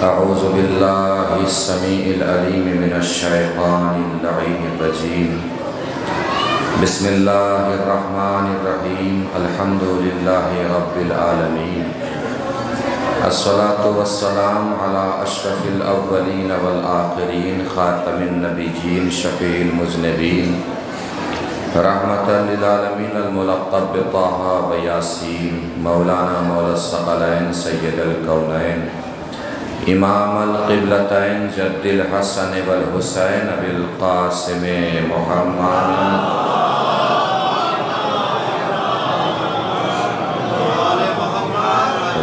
أعوذ بالله السميع العليم من الشيطان اللعين الرجيم. بسم الله الرحمن الرحيم. الحمد لله رب العالمين. الصلاة والسلام على أشرف الأولين والآخرين خاتم النبيين شفيع المذنبين رحمة للعالمين الملقب بطه وياسين مولانا مولى الثقلين سيد الكونين امام القبلتين جد الحسن والحسين بالقاسم محمد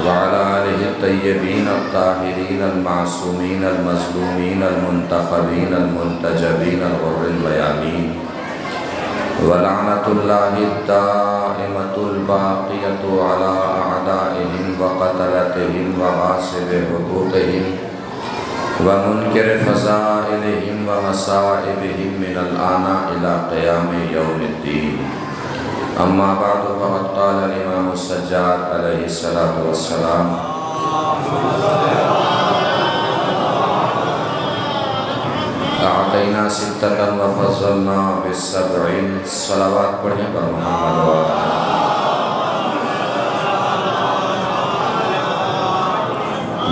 وعلى آله الطيبين الطاهرين المعصومين المظلومين المنتخبين المنتجبين الغر الميامين ولعنة الله الدائمة الباقية على أعدائهم وقتلتهم وغاصب حقوقهم ومنكر فضائلهم ومصائبهم من الآن إلى قيام يوم الدين. أما بعد فقد قال الإمام السجاد عليه الصلاة والسلام: أعطينا ستة وفضلنا بالسبعين. صلوات پڑھیں پر محمد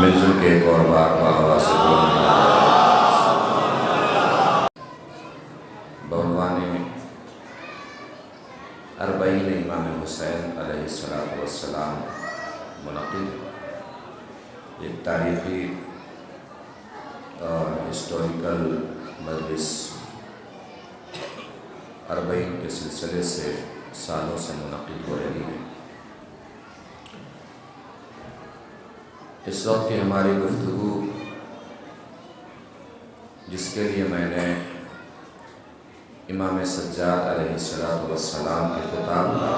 مل جل کے ایک اور بار آواز سے بعنوان اربعین امام حسین علیہ السلام منعقد ایک تاریخی اور ہسٹوریکل مجلس اربعین کے سلسلے سے سالوں سے منعقد ہو رہی ہے. اس وقت کی ہماری گفتگو جس کے لیے میں نے امام سجاد علیہ السلام کے خطاب کا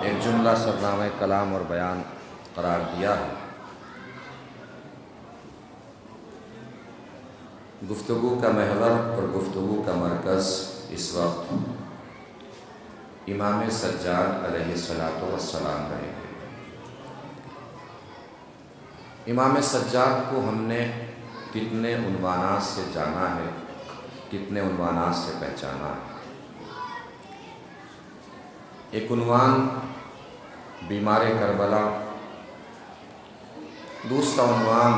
ایک جملہ سرنامہ کلام اور بیان قرار دیا ہے. گفتگو کا محور اور گفتگو کا مرکز اس وقت امام سجاد علیہ السلام رہے گے. امام سجاد کو ہم نے کتنے عنوانات سے جانا ہے، کتنے عنوانات سے پہچانا ہے. ایک عنوان بیمار کربلا، دوسرا عنوان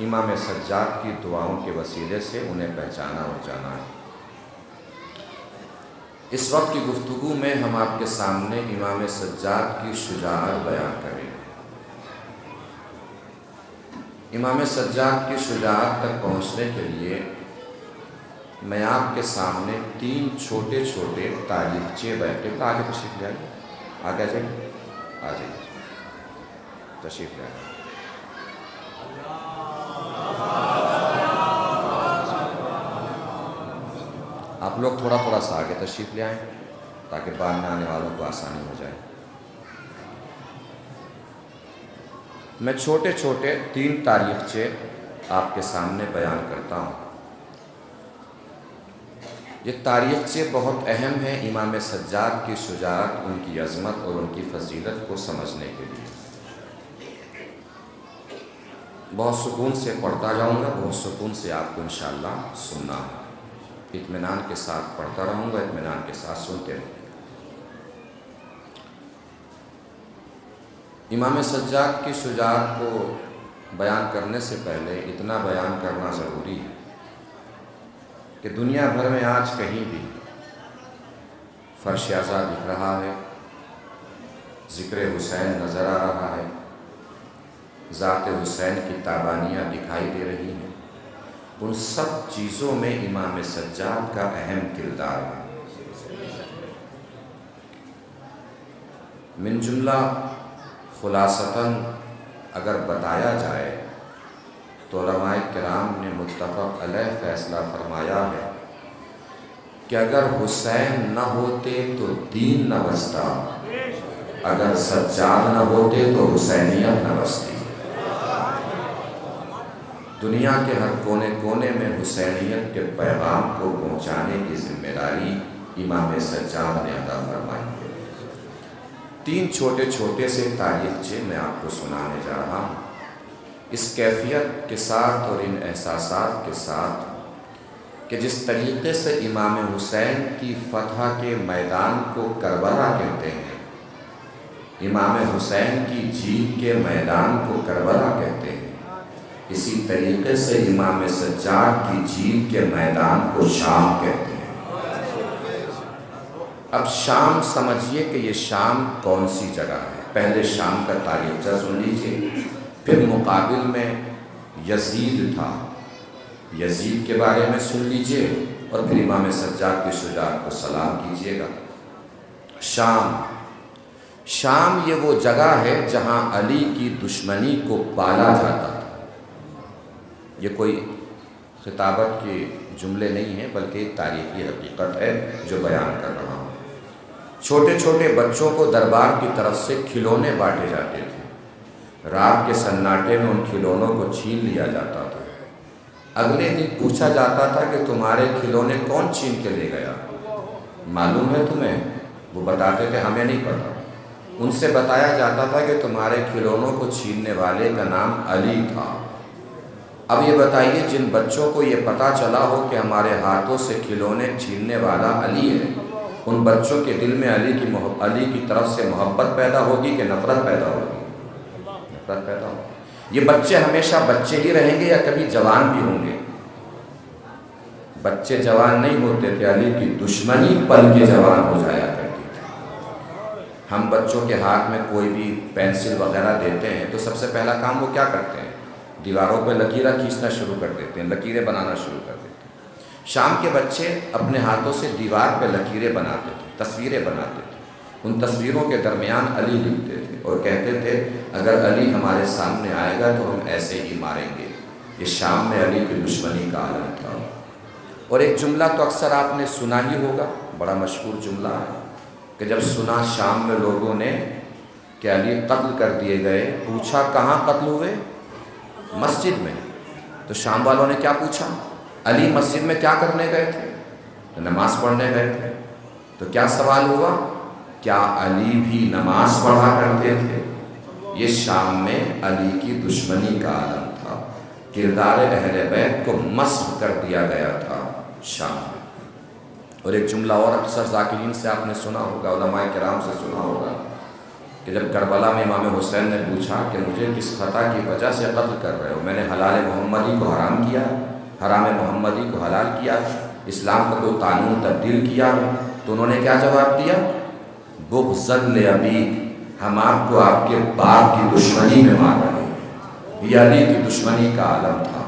امام سجاد کی دعاؤں کے وسیلے سے انہیں پہچانا اور جانا ہے. اس وقت کی گفتگو میں ہم آپ کے سامنے امام سجاد کی شجاعت بیان کریں گے. امام سجاد کی شجاعت تک پہنچنے کے لیے میں آپ کے سامنے تین چھوٹے چھوٹے تاریخچے بیٹھے. آگے تشریف لے آئیے، آگے جائیے، آ جائیے، تشریف لے آئیے. آپ لوگ تھوڑا تھوڑا سا آگے تشریف لے آئیں تاکہ بعد میں آنے والوں کو آسانی ہو جائے. میں چھوٹے چھوٹے تین تاریخچے آپ کے سامنے بیان کرتا ہوں. یہ تاریخچے بہت اہم ہیں امام سجاد کی شجاعت، ان کی عظمت اور ان کی فضیلت کو سمجھنے کے لیے. بہت سکون سے پڑھتا جاؤں گا، بہت سکون سے آپ کو انشاءاللہ سننا ہے. اطمینان کے ساتھ پڑھتا رہوں گا، اطمینان کے ساتھ سنتے رہوں. امام سجاد کی شجاعت کو بیان کرنے سے پہلے اتنا بیان کرنا ضروری ہے کہ دنیا بھر میں آج کہیں بھی فرش اعزا دکھ رہا ہے، ذکر حسین نظر آ رہا ہے، ذات حسین کی تابانیاں دکھائی دے رہی ہیں. ان سب چیزوں میں امام سجاد کا اہم کردار ہے. من جملہ خلاصتاً اگر بتایا جائے تو علماء کرام نے متفق علیہ فیصلہ فرمایا ہے کہ اگر حسین نہ ہوتے تو دین نہ بچتا، اگر سجاد نہ ہوتے تو حسینیت نہ بچتی. دنیا کے ہر کونے کونے میں حسینیت کے پیغام کو پہنچانے کی ذمہ داری امام سجاد نے ادا فرمائی. 3 چھوٹے چھوٹے سے تاریخچے میں آپ کو سنانے جا رہا ہوں، اس کیفیت کے ساتھ اور ان احساسات کے ساتھ کہ جس طریقے سے امام حسین کی فتح کے میدان کو کربلا کہتے ہیں، امام حسین کی جیت کے میدان کو کربلا کہتے ہیں، اسی طریقے سے امام سجاد کی جیت کے میدان کو شام کہتے ہیں۔ اب شام سمجھیے کہ یہ شام کون سی جگہ ہے۔ پہلے شام کا تاریخچہ سن لیجیے، پھر مقابل میں یزید تھا، یزید کے بارے میں سن لیجیے، اور پھر امام سجاد کی شجاعت کو سلام کیجیے گا۔ شام یہ وہ جگہ ہے جہاں علی کی دشمنی کو پالا جاتا تھا۔ یہ کوئی خطابت کے جملے نہیں ہیں، بلکہ ایک تاریخی حقیقت ہے جو بیان کر رہا ہوں۔ چھوٹے چھوٹے بچوں کو دربار کی طرف سے کھلونے بانٹے جاتے تھے، رات کے سناٹے میں ان کھلونوں کو چھین لیا جاتا تھا۔ اگلے دن پوچھا جاتا تھا کہ تمہارے کھلونے کون چھین کے لے گیا، معلوم ہے تمہیں؟ وہ بتاتے تھے ہمیں نہیں پتا۔ ان سے بتایا جاتا تھا کہ تمہارے کھلونوں کو چھیننے والے کا نام علی تھا۔ اب یہ بتائیے، جن بچوں کو یہ پتہ چلا ہو کہ ہمارے ہاتھوں سے کھلونے چھیننے والا علی ہے، ان بچوں کے دل میں علی کی طرف سے محبت پیدا ہوگی کہ نفرت پیدا ہوگی؟ نفرت پیدا ہوگی۔ یہ بچے ہمیشہ بچے ہی رہیں گے یا کبھی جوان بھی ہوں گے؟ بچے جوان نہیں ہوتے تھے، علی کی دشمنی پل کے جوان ہو جایا کرتی تھی۔ ہم بچوں کے ہاتھ میں کوئی بھی پینسل وغیرہ دیتے ہیں تو سب سے پہلا کام وہ کیا کرتے ہیں؟ دیواروں پہ لکیریں کھینچنا شروع کر دیتے ہیں، لکیریں بنانا شروع کر دیتے ہیں۔ شام کے بچے اپنے ہاتھوں سے دیوار پہ لکیریں بناتے تھے، تصویریں بناتے تھے، ان تصویروں کے درمیان علی لکھتے تھے اور کہتے تھے اگر علی ہمارے سامنے آئے گا تو ہم ایسے ہی ماریں گے۔ یہ شام میں علی کی دشمنی کا عالم تھا۔ اور ایک جملہ تو اکثر آپ نے سنا ہی ہوگا، بڑا مشہور جملہ ہے کہ جب سنا شام میں لوگوں نے کہ علی قتل کر دیے گئے، پوچھا کہاں قتل ہوئے؟ مسجد میں۔ تو شام والوں نے کیا پوچھا؟ علی مسجد میں کیا کرنے گئے تھے؟ تو نماز پڑھنے گئے تھے۔ تو کیا سوال ہوا؟ کیا علی بھی نماز پڑھا کرتے تھے؟ یہ شام میں علی کی دشمنی کا عالم تھا، کردار اہل بیت کو مسخ کر دیا گیا تھا شام میں۔ اور ایک جملہ اور اکثر ذاکرین سے آپ نے سنا ہوگا، علماء کرام سے سنا ہوگا کہ جب کربلا میں امام حسین نے پوچھا کہ مجھے کس خطا کی وجہ سے قتل کر رہے ہو، میں نے حلال محمدی کو حرام کیا، حرام محمدی کو حلال کیا، اسلام کا کوئی قانون تبدیل کیا ہے، تو انہوں نے کیا جواب دیا؟ بغضا لابیک، ہم آپ کو آپ کے باپ کی دشمنی میں مار رہے ہیں۔ یہ علی کی دشمنی کا عالم تھا۔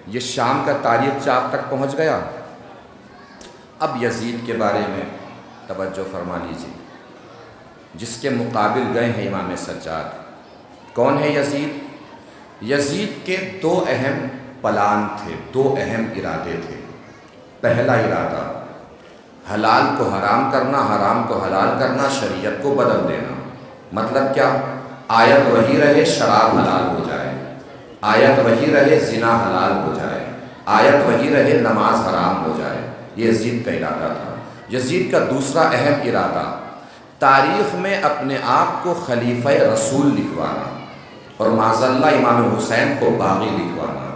یہ شام کا تاریخچہ آپ تک پہنچ گیا۔ اب یزید کے بارے میں توجہ فرما لیجیے، جس کے مقابل گئے ہیں امام سجاد۔ کون ہے یزید؟ یزید کے 2 اہم پلان تھے، 2 اہم ارادے تھے۔ پہلا ارادہ حلال کو حرام کرنا، حرام کو حلال کرنا، شریعت کو بدل دینا۔ مطلب کیا؟ آیت وہی رہے شراب حلال ہو جائے، آیت وہی رہے زنا حلال ہو جائے، آیت وہی رہے نماز حرام ہو جائے۔ یہ یزید کا ارادہ تھا۔ یزید کا دوسرا اہم ارادہ تاریخ میں اپنے آپ کو خلیفہ رسول لکھوانا اور معاذ اللہ امام حسین کو باغی لکھوانا۔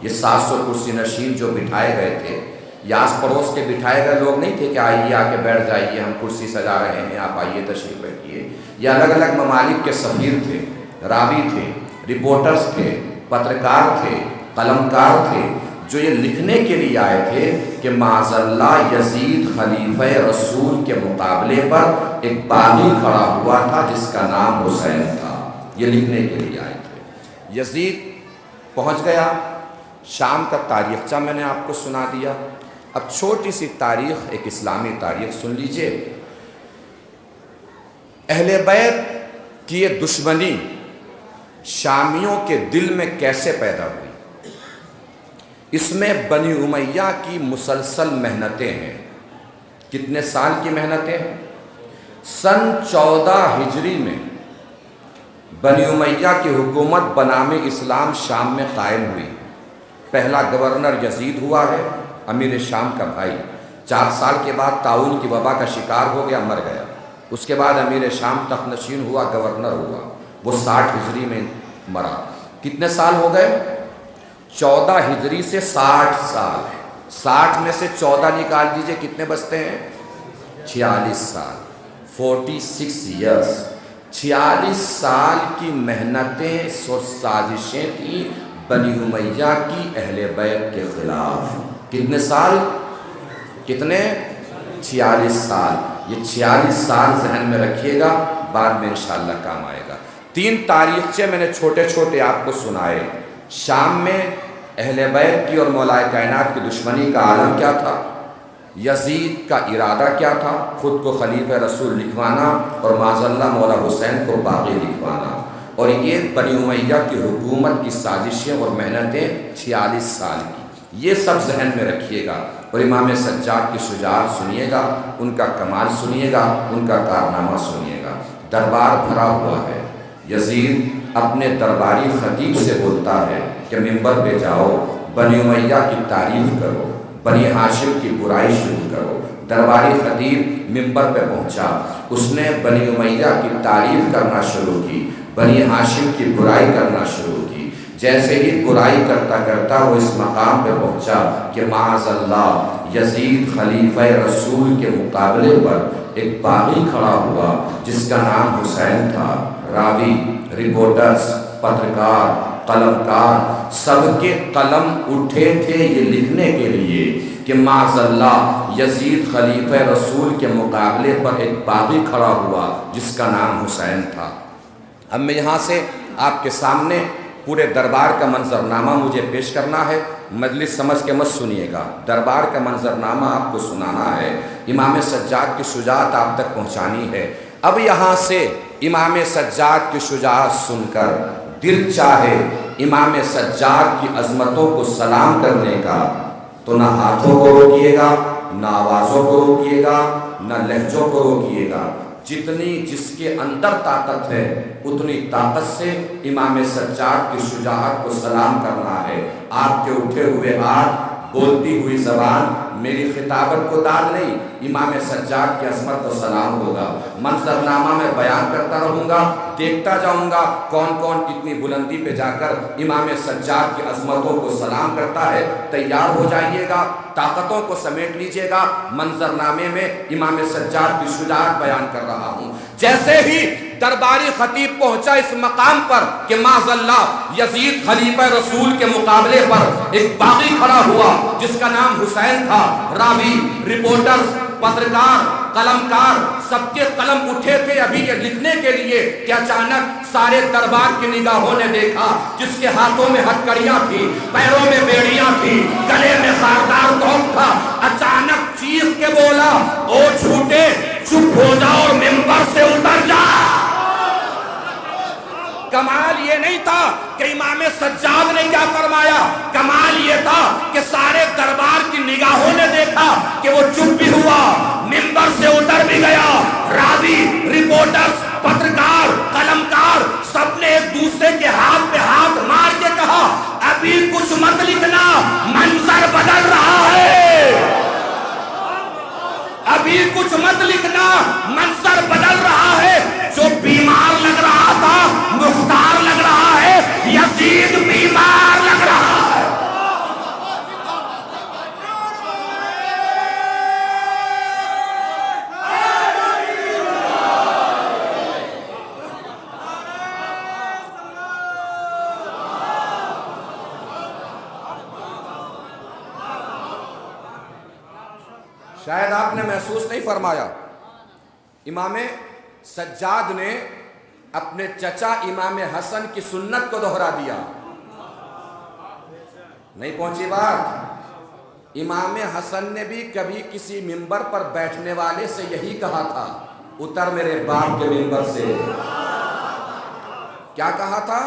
یہ 700 کرسی نشین جو بٹھائے گئے تھے، یہ آس پڑوس کے بٹھائے گئے لوگ نہیں تھے کہ آئیے آ کے بیٹھ جائیے، ہم کرسی سجا رہے ہیں، آپ آئیے تشریف رکھیے۔ یہ الگ الگ ممالک کے سفیر تھے، راوی تھے، رپورٹرز تھے، پترکار تھے، قلمکار تھے، جو یہ لکھنے کے لیے آئے تھے کہ معاذ اللہ یزید خلیفہ رسول کے مقابلے پر ایک باغی کھڑا ہوا تھا جس کا نام حسین تھا۔ یہ لکھنے کے لیے آئے تھے۔ یزید پہنچ گیا۔ شام کا تاریخچہ میں نے آپ کو سنا دیا۔ اب چھوٹی سی تاریخ، ایک اسلامی تاریخ سن لیجئے۔ اہل بیت کی یہ دشمنی شامیوں کے دل میں کیسے پیدا ہوئی؟ اس میں بنی امیہ کی مسلسل محنتیں ہیں۔ کتنے سال کی محنتیں ہیں؟ سن 14 ہجری میں بنی امیہ کی حکومت بنام اسلام شام میں قائم ہوئی۔ پہلا گورنر یزید ہوا ہے، امیر شام کا بھائی۔ 4 سال کے بعد طاعون کی وبا کا شکار ہو گیا، مر گیا۔ اس کے بعد امیر شام تخت نشین ہوا، گورنر ہوا، وہ 60 ہجری میں مرا۔ کتنے سال ہو گئے؟ 14 ہجری سے 60 سال ہے۔ 60 میں سے 14 نکال دیجئے، کتنے بچتے ہیں؟ 46 سال، 46 ایئرس۔ 46 سال کی محنتیں اور سازشیں تھیں بنی امیہ کی اہل بیت کے خلاف۔ کتنے سال؟ کتنے؟ 46 سال۔ یہ 46 سال ذہن میں رکھیے گا، بعد میں انشاءاللہ کام آئے گا۔ 3 تاریخچے میں نے چھوٹے چھوٹے آپ کو سنائے۔ شام میں اہل بیت کی اور مولا کائنات کی دشمنی کا عالم کیا تھا، یزید کا ارادہ کیا تھا، خود کو خلیفہ رسول لکھوانا اور معاذ اللہ مولا حسین کو باغی لکھوانا، اور یہ بنی امیہ کی حکومت کی سازشیں اور محنتیں 46 سال کی۔ یہ سب ذہن میں رکھیے گا، اور امام سجاد کی شجاعت سنیے گا، ان کا کمال سنیے گا، ان کا کارنامہ سنیے گا۔ دربار بھرا ہوا ہے، یزید اپنے درباری خطیب سے بولتا ہے کہ منبر پہ جاؤ، بنی امیہ کی تعریف کرو، بنی ہاشم کی برائی شروع کرو۔ درباری خطیب منبر پہ پہنچا، اس نے بنی امیہ کی تعریف کرنا شروع کی، بنی ہاشم کی برائی کرنا شروع کی۔ جیسے ہی برائی کرتا کرتا وہ اس مقام پہ پہنچا کہ معاذ اللہ یزید خلیفہ رسول کے مقابلے پر ایک باغی کھڑا ہوا جس کا نام حسین تھا۔ راوی، رپورٹرز، پترکار، قلمکار، سب کے قلم اٹھے تھے یہ لکھنے کے لیے کہ معاذ اللہ یزید خلیفہ رسول کے مقابلے پر ایک باغی کھڑا ہوا جس کا نام حسین تھا۔ اب میں یہاں سے آپ کے سامنے پورے دربار کا منظرنامہ مجھے پیش کرنا ہے، مجلس سمجھ کے مت سنیے گا، دربار کا منظرنامہ آپ کو سنانا ہے، امام سجاد کی شجاعت آپ تک پہنچانی ہے۔ اب یہاں سے امام سجاد کی شجاعت سن کر دل چاہے امام سجاد کی عظمتوں کو سلام کرنے کا، تو نہ ہاتھوں کو روکیے گا، نہ آوازوں کو روکیے گا، نہ لہجوں کو روکیے گا۔ جتنی جس کے اندر طاقت ہے اتنی طاقت سے امام سجاد کی شجاعت کو سلام کرنا ہے۔ آپ کے اٹھے ہوئے ہاتھ، بولتی ہوئی زبان میری خطابت کو داد نہیں، امام سجاد کی عظمت کو سلام ہوگا۔ منظرنامہ میں بیان کرتا رہوں گا، دیکھتا جاؤں گا کون کون کتنی بلندی پہ جا کر امام سجاد کی عظمتوں کو سلام کرتا ہے۔ تیار ہو جائیے گا، طاقتوں کو سمیٹ لیجئے گا، منظرنامے میں امام سجاد کی شجاعت بیان کر رہا ہوں۔ جیسے ہی درباری خطیب پہنچا اس مقام پر کہ معاذ اللہ یزید خلیفہ رسول کے مقابلے پر ایک باغی کھڑا ہوا جس کا نام حسین تھا، راوی، رپورٹرز، پترکار، قلمکار سب کے قلم اٹھے تھے ابھی یہ لکھنے کے لیے کہ اچانک سارے دربار کی نگاہوں نے دیکھا جس کے ہاتھوں میں ہتکڑیاں تھی، پیروں میں بیڑیاں تھی، گلے میں خاردار توپ تھا، اچانک چیخ کے بولا، او جھوٹے چپ ہو جا اور منبر سے اتر جا۔ کمال یہ نہیں تھا کہ امام سجاد نے کیا فرمایا، کمال یہ تھا کہ سارے دربار کی نگاہوں نے دیکھا کہ وہ چپ بھی ہوا، منبر سے اتر بھی گیا۔ راوی، رپورٹرز، پترکار، قلمکار سب نے ایک دوسرے کے ہاتھ پہ ہاتھ مار کے کہا، ابھی کچھ مت لکھنا، منظر بدل رہا ہے، ابھی کچھ مت لکھنا، منظر بدل رہا ہے۔ جو بیمار لگ رہا تھا مختار لگ رہا ہے، یزید بیمار لگ رہا ہے۔ شاید آپ نے محسوس نہیں فرمایا، امام سجاد نے اپنے چچا امام حسن کی سنت کو دہرا دیا۔ نہیں پہنچی بات؟ امام حسن نے بھی کبھی کسی منبر پر بیٹھنے والے سے یہی کہا تھا، اتر میرے باپ کے منبر سے۔ کیا کہا تھا؟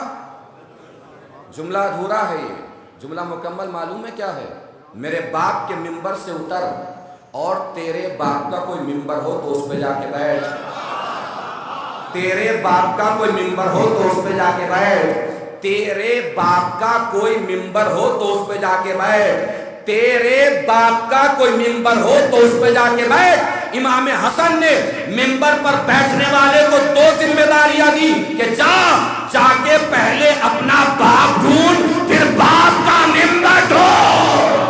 جملہ ادھورا ہے، یہ جملہ مکمل معلوم ہے کیا ہے؟ میرے باپ کے منبر سے اتر، اور تیرے باپ کا کوئی منبر ہو تو اس پہ جا کے بیٹھ، تیرے باپ کا کوئی ممبر ہو تو اس پہ جا کے بیٹھ، تیرے باپ کا کوئی ممبر ہو تو اس پہ جا کے بیٹھ، تیرے باپ کا کوئی ممبر ہو تو اس پہ جا کے بیٹھ۔ امام حسن نے منبر پر بیٹھنے والے کو 2 ذمہ داریاں دی کہ جا کے پہلے اپنا باپ ڈھونڈ، پھر باپ کا منبر ڈھونڈ۔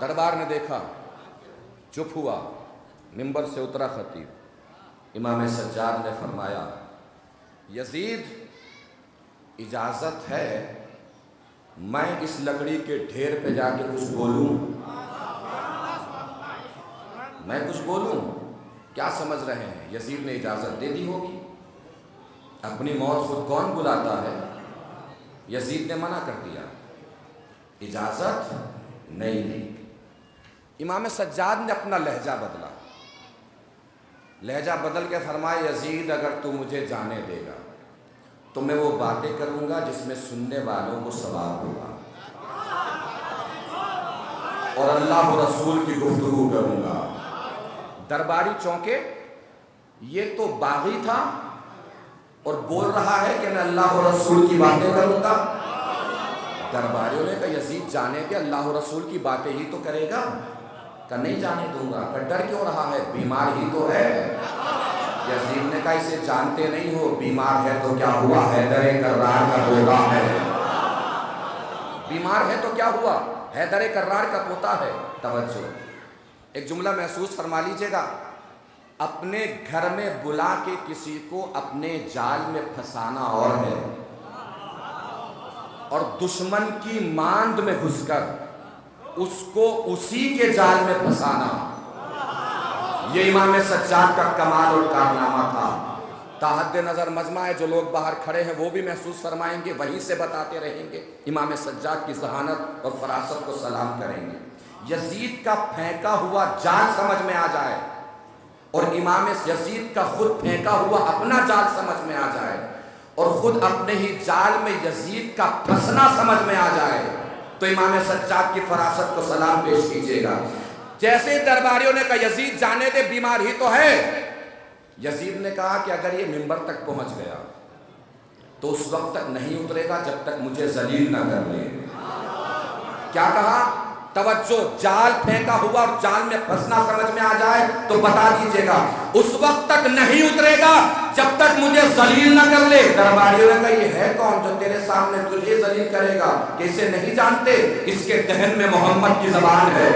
دربار نے دیکھا، چپ ہوا، منبر سے اترا خطیب۔ امام سجاد نے فرمایا یزید اجازت ہے میں اس لکڑی کے ڈھیر پہ جا کے کچھ بولوں؟ میں کچھ بولوں؟ کیا سمجھ رہے ہیں؟ یزید نے اجازت دے دی ہوگی، اپنی موت خود کون بلاتا ہے؟ یزید نے منع کر دیا، اجازت نہیں دی۔ امام سجاد نے اپنا لہجہ بدلا، لہجہ بدل کے فرمایا یزید اگر تو مجھے جانے دے گا تو میں وہ باتیں کروں گا جس میں سننے والوں کو ثواب ہوگا، اور اللہ و رسول کی گفتگو کروں گا۔ درباری چونکے، یہ تو باغی تھا اور بول رہا ہے کہ میں اللہ و رسول کی باتیں کروں گا۔ درباریوں نے کہا یزید جانے دے، اللہ و رسول کی باتیں ہی تو کرے گا۔ کہ نہیں جانے دوں گا۔ کہ ڈر کیوں رہا ہے؟ بیمار ہی تو ہے۔ یزید نے کہا اسے جانتے نہیں ہو، بیمار ہے تو کیا ہوا، حیدر کرار کا پوتا ہے۔ بیمار ہے تو کیا ہوا، حیدر کرار کا پوتا ہے۔ توجہ، ایک جملہ محسوس فرما لیجئے گا، اپنے گھر میں بلا کے کسی کو اپنے جال میں پھنسانا اور ہے، اور دشمن کی ماند میں گھس کر اس کو اسی کے جال میں پھنسانا، یہ امام سجاد کا کمال اور کارنامہ تھا۔ تحت نظر مجمع ہے، جو لوگ باہر کھڑے ہیں وہ بھی محسوس فرمائیں گے، وہیں سے بتاتے رہیں گے، امام سجاد کی ذہانت اور فراست کو سلام کریں گے۔ یزید کا پھینکا ہوا جال سمجھ میں آ جائے اور امام یزید کا خود پھینکا ہوا اپنا جال سمجھ میں آ جائے، اور خود اپنے ہی جال میں یزید کا پھنسنا سمجھ میں آ جائے، تو امام سجاد کی فراست کو سلام پیش کیجئے گا۔ جیسے درباریوں نے کہا یزید جانے دے، بیمار ہی تو ہے، یزید نے کہا کہ اگر یہ منبر تک پہنچ گیا تو اس وقت تک نہیں اترے گا جب تک مجھے ذلیل نہ کر لے۔ کیا کہا؟ توجہ، جال پھینکا ہوا اور جال میں پھنسنا سمجھ میں آ جائے تو بتا دیجئے گا، اس وقت تک نہیں اترے گا جب تک مجھے ذلیل نہ کر لے۔ درباریوں نے کہا یہ ہے کون جو تیرے سامنے تجھے ذلیل کرے گا؟ کہ اسے نہیں جانتے؟ اس کے دہن میں محمد کی زبان ہے۔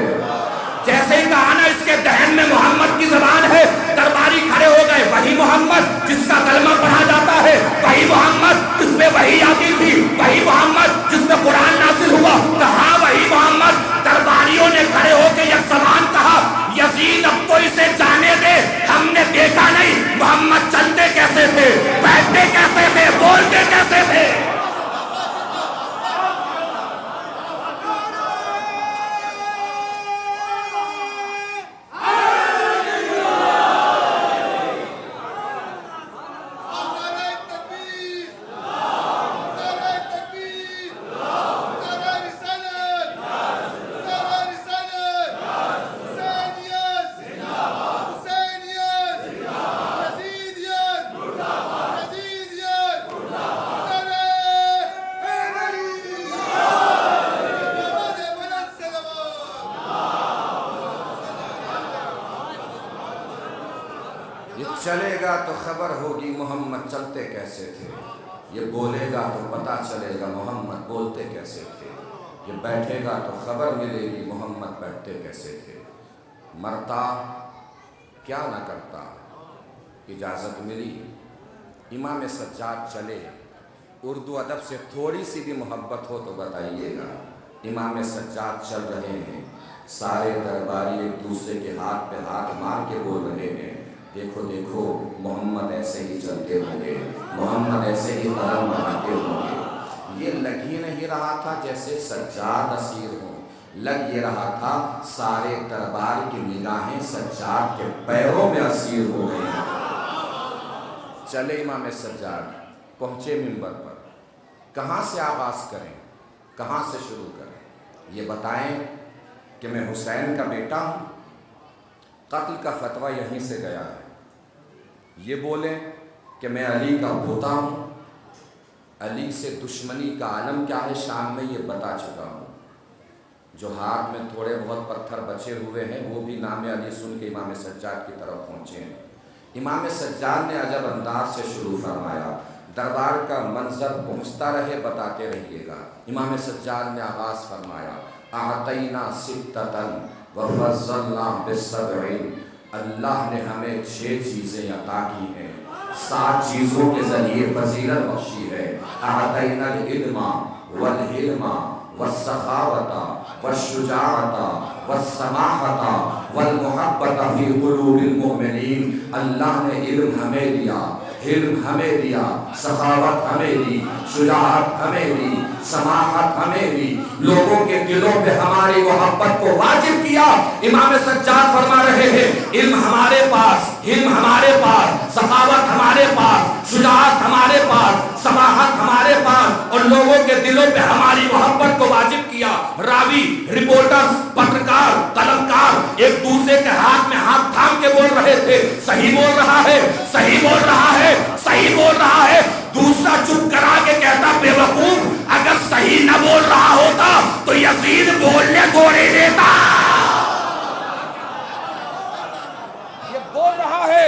جیسے ہی کہا نا اس کے دہن میں محمد کی زبان ہے، درباری کھڑے ہو گئے۔ وہی محمد جس کا کلمہ پڑھا جاتا ہے، وہی محمد جس میں وحی آتی تھی، وہی محمد جس میں قرآن نازل ہوا، کہا وہی محمد۔ درباریوں نے کھڑے ہو کے یک زبان کہا یزید اب تو اسے جانے دے، ہم نے دیکھا نہیں محمد چلتے کیسے تھے، بیٹھتے کیسے تھے، بولتے کیسے تھے۔ چلے گا تو خبر ہوگی محمد چلتے کیسے تھے، یہ بولے گا تو پتہ چلے گا محمد بولتے کیسے تھے، یہ بیٹھے گا تو خبر ملے گی محمد بیٹھتے کیسے تھے۔ مرتا کیا نہ کرتا، اجازت ملی، امام سجاد چلے۔ اردو ادب سے تھوڑی سی بھی محبت ہو تو بتائیے گا۔ امام سجاد چل رہے ہیں، سارے درباری ایک دوسرے کے ہاتھ پہ ہاتھ مار کے بول رہے ہیں دیکھو دیکھو محمد ایسے ہی چلتے ہوں گے، محمد ایسے ہی قدم بڑھاتے ہوں گے۔ یہ لگ ہی نہیں رہا تھا جیسے سجاد اسیر ہوں، لگ یہ رہا تھا سارے دربار کی نگاہیں سجاد کے پیروں میں اسیر ہو گئی۔ چلے امام سجاد، پہنچے منبر پر، کہاں سے آغاز کریں، کہاں سے شروع کریں؟ یہ بتائیں کہ میں حسین کا بیٹا ہوں، قتل کا فتویٰ یہیں سے گیا ہے۔ یہ بولیں کہ میں علی کا پوتا ہوں، علی سے دشمنی کا عالم کیا ہے شام میں یہ بتا چکا ہوں۔ جو ہاتھ میں تھوڑے بہت پتھر بچے ہوئے ہیں وہ بھی نام علی سن کے امام سجاد کی طرف پہنچے ہیں۔ امام سجاد نے عجب انداز سے شروع فرمایا، دربار کا منظر پہنچتا رہے بتاتے رہیے گا۔ امام سجاد نے آغاز فرمایا، اعطینا ستۃ وفضلنا بالسبع، اللہ نے ہمیں 6 چیزیں عطا کی ہیں، 7 چیزوں کے ذریعے فضیلت بخشی ہے۔ اعطینا العلم والحلم والسخاوۃ والشجاعۃ والسماحۃ والمحبۃ فی قلوب المؤمنین، اللہ نے علم ہمیں دیا، حلم ہمیں دیا، سخاوت ہمیں دی، شجاعت ہمیں دی، سماحت ہمیں دی، لوگوں کے دلوں پہ ہماری محبت کو واجب کیا۔ امام سجاد فرما رہے ہیں علم ہمارے پاس، حلم ہمارے پاس، سخاوت ہمارے پاس، شجاعت ہمارے پاس، سماحت ہمارے پاس، اور لوگوں کے دلوں پہ ہماری محبت کو واجب کیا۔ راوی، رپورٹرز، پترکار، قلمکار ایک دوسرے کے ہاتھ میں ہاتھ تھام کے بول رہے تھے، صحیح بول رہا ہے، صحیح بول رہا ہے، صحیح بول رہا ہے۔ دوسرا چپ کرا کے کہتا، بے وقوف، اگر صحیح نہ بول رہا ہوتا تو یزید بولنے کو نہیں دیتا۔ یہ بول رہا ہے،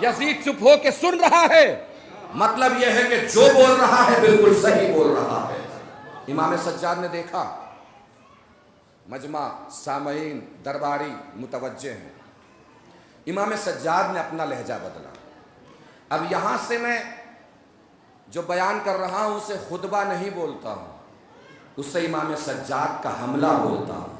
یزید چپ ہو کے سن رہا ہے، مطلب یہ ہے کہ جو بول رہا ہے بالکل صحیح بول رہا ہے۔ امام سجاد نے دیکھا مجمع، سامعین، درباری متوجہ ہیں۔ امام سجاد نے اپنا لہجہ بدلا۔ اب یہاں سے میں جو بیان کر رہا ہوں اسے خطبہ نہیں بولتا ہوں، اس سے امام سجاد کا حملہ بولتا ہوں۔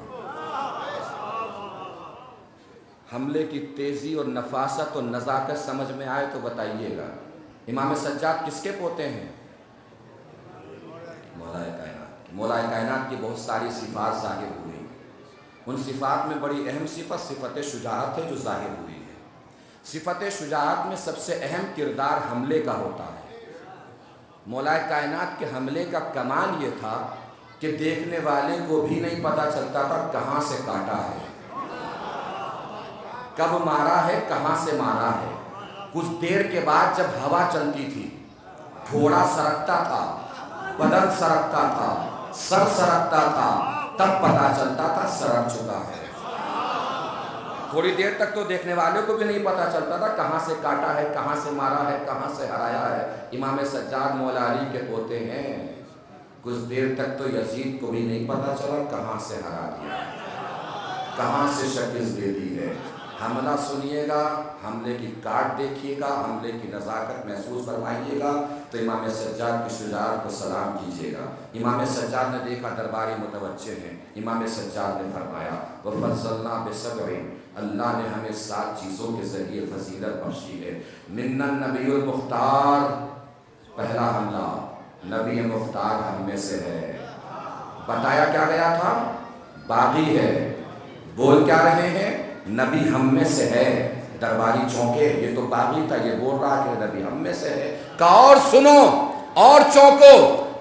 حملے کی تیزی اور نفاست اور نزاکت سمجھ میں آئے تو بتائیے گا۔ امام سجاد کس کے پوتے ہیں؟ مولا کائنات۔ مولا کائنات کی بہت ساری صفات ظاہر ہوئی، ان صفات میں بڑی اہم صفت صفت شجاعت ہے جو ظاہر ہوئی ہے۔ صفت شجاعت میں سب سے اہم کردار حملے کا ہوتا ہے۔ مولا کائنات کے حملے کا کمال یہ تھا کہ دیکھنے والے کو بھی نہیں پتا چلتا تھا کہاں سے کاٹا ہے، کب مارا ہے، کہاں سے مارا ہے۔ کچھ دیر کے بعد جب ہوا چلتی تھی، گھوڑا سرکتا تھا، بدن سرکتا تھا، سر سرکتا تھا، تب پتا چلتا تھا سرک چکا ہے۔ تھوڑی دیر تک تو دیکھنے والے کو بھی نہیں پتا چلتا تھا کہاں سے کاٹا ہے، کہاں سے مارا ہے، کہاں سے ہرایا ہے۔ امام سجاد مولا علی کے پوتے ہیں، کچھ دیر تک تو یزید کو بھی نہیں پتا چلا کہاں سے ہرا دیا، کہاں سے شکست دے دی ہے۔ حملہ سنیے گا، حملے کی کاٹ دیکھیے گا، حملے کی نزاکت محسوس فرمائیے گا تو امام سجاد کی شجاعت کو سلام کیجیے گا۔ امام سجاد نے دیکھا درباری متوجہ ہیں، امام سجاد نے فرمایا، وَفَضَّلْنَا بِسَبْعٍ، اللہ نے ہمیں 7 چیزوں کے ذریعے فضیلت بخشی ہے۔ مِنَّ النَّبِيُّ الْمُخْتَارِ، پہلا حملہ نبی مختار ہم میں سے ہے۔ بتایا کیا گیا تھا؟ باغی ہے، بول کیا رہے ہیں؟ نبی ہم میں سے ہے۔ درباری چونکے، یہ تو باغی تھا، یہ بول رہا کہ نبی ہم میں سے ہے۔ کہا اور سنو اور چونکو،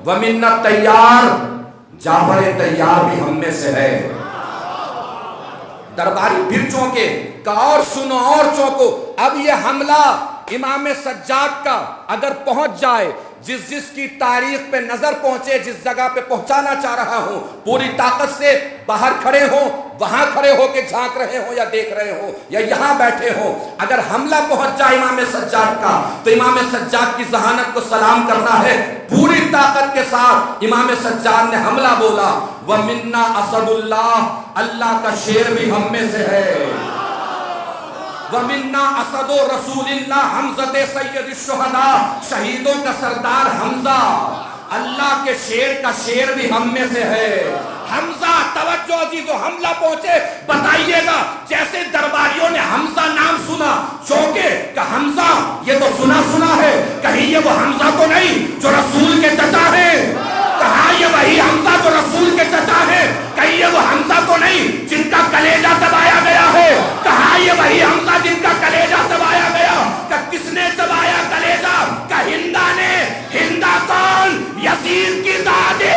وَمِنَّ الطَّيَّارِ، جعفر طیار بھی ہم میں سے ہے۔ درباری پھر چونکے، کہا اور سنو اور چونکو۔ اب یہ حملہ امام سجاد کا اگر پہنچ جائے، جس جس کی تاریخ پہ نظر پہنچے، جس جگہ پہ پہنچانا چاہ رہا ہوں، پوری طاقت سے باہر کھڑے ہوں، وہاں کھڑے ہو کے جھانک رہے ہوں یا دیکھ رہے ہوں یا یہاں بیٹھے ہوں، اگر حملہ پہنچ جائے امام سجاد کا تو امام سجاد کی ذہانت کو سلام کرنا ہے۔ پوری طاقت کے ساتھ امام سجاد نے حملہ بولا، وَمِنَّا أَسَدُ اللَّهِ، اللہ کا شیر بھی ہم میں سے ہے۔ وَمِنَّا أَسَدُ رَسُولِ اللَّهِ حمزہ سید الشہداء، شہیدوں کا سردار حمزہ، اللہ کے شیر کا شیر بھی ہم میں سے ہے۔ حمزہ، توجہ عزیزو، حملہ پہنچے، بتائیے گا جیسے درباریوں نے حمزہ نام سنا چونکے کہ حمزہ یہ تو سنا ہے، کہیں یہ وہ حمزہ تو نہیں جو رسول کے چچا ہے، کہاں یہ وہی حمزہ جو رسول کے چچا ہے، کہیں یہ وہ حمزہ تو نہیں جن کا کلیجہ چبایا گیا ہے، کہاں یہ وہی حمزہ جن کا کلیجہ چبایا گیا، کہ کس نے چبایا کلیجہ؟ کہ ہندا نے۔ ہندا کون؟ یزید کی دادی۔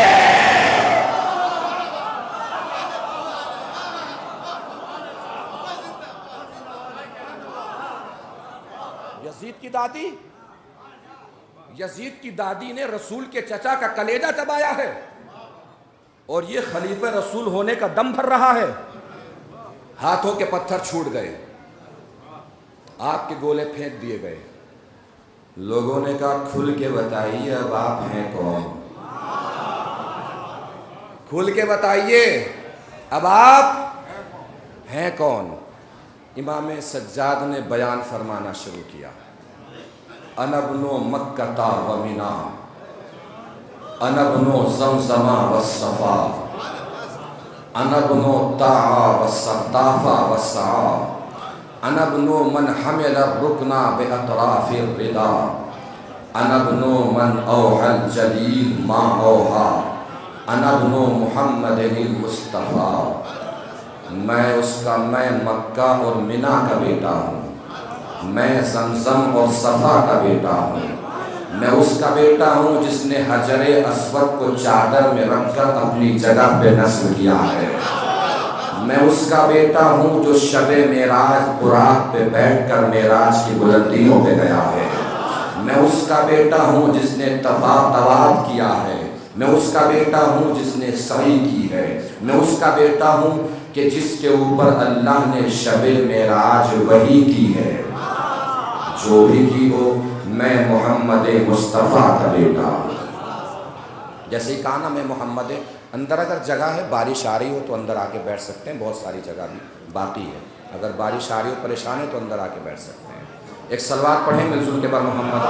یزید کی دادی، یزید کی دادی نے رسول کے چچا کا کلیجہ چبایا ہے اور یہ خلیفہ رسول ہونے کا دم بھر رہا ہے. ہاتھوں کے پتھر چھوٹ گئے, آگ کے گولے پھینک دیے گئے. لوگوں نے کہا کھل کے بتائیے اب آپ ہیں کون, کھل کے بتائیے اب آپ ہیں کون. امام سجاد نے بیان فرمانا شروع کیا. انا ابن مکہ و منا, انا ابن زمزم والصفا, انا ابن طاع والسرطافہ والسعا, انا ابن من حمل الرکن باطراف الردا, انا ابن من اوحى الجلیل ما اوحى, انا ابن محمد المصطفیٰ. میں اس کا, میں مکہ اور منا کا بیٹا ہوں, میں زمزم اور صفا کا بیٹا ہوں, میں اس کا بیٹا ہوں جس نے حجر اسود کو چادر میں رکھ کر اپنی جگہ پہ نصب کیا ہے. میں اس کا بیٹا ہوں جو شب معراج براق پہ بیٹھ کر معراج کی بلندیوں پہ گیا ہے. میں اس کا بیٹا ہوں جس نے طواف کیا ہے. میں اس کا بیٹا ہوں جس نے سعی کی ہے. میں اس کا بیٹا ہوں کہ جس کے اوپر اللہ نے شب معراج وحی کی ہے. جو بھی کی ہو, میں محمد مصطفیٰ کا بیٹا ہوں. جیسے ہی کہا نا میں محمد, اندر اگر جگہ ہے, بارش آ رہی ہو تو اندر آ کے بیٹھ سکتے ہیں, بہت ساری جگہ بھی باقی ہے. اگر بارش آ رہی ہو, پریشان ہے تو اندر آ کے بیٹھ سکتے ہیں. ایک صلوات پڑھیں مل جل کے بر محمد.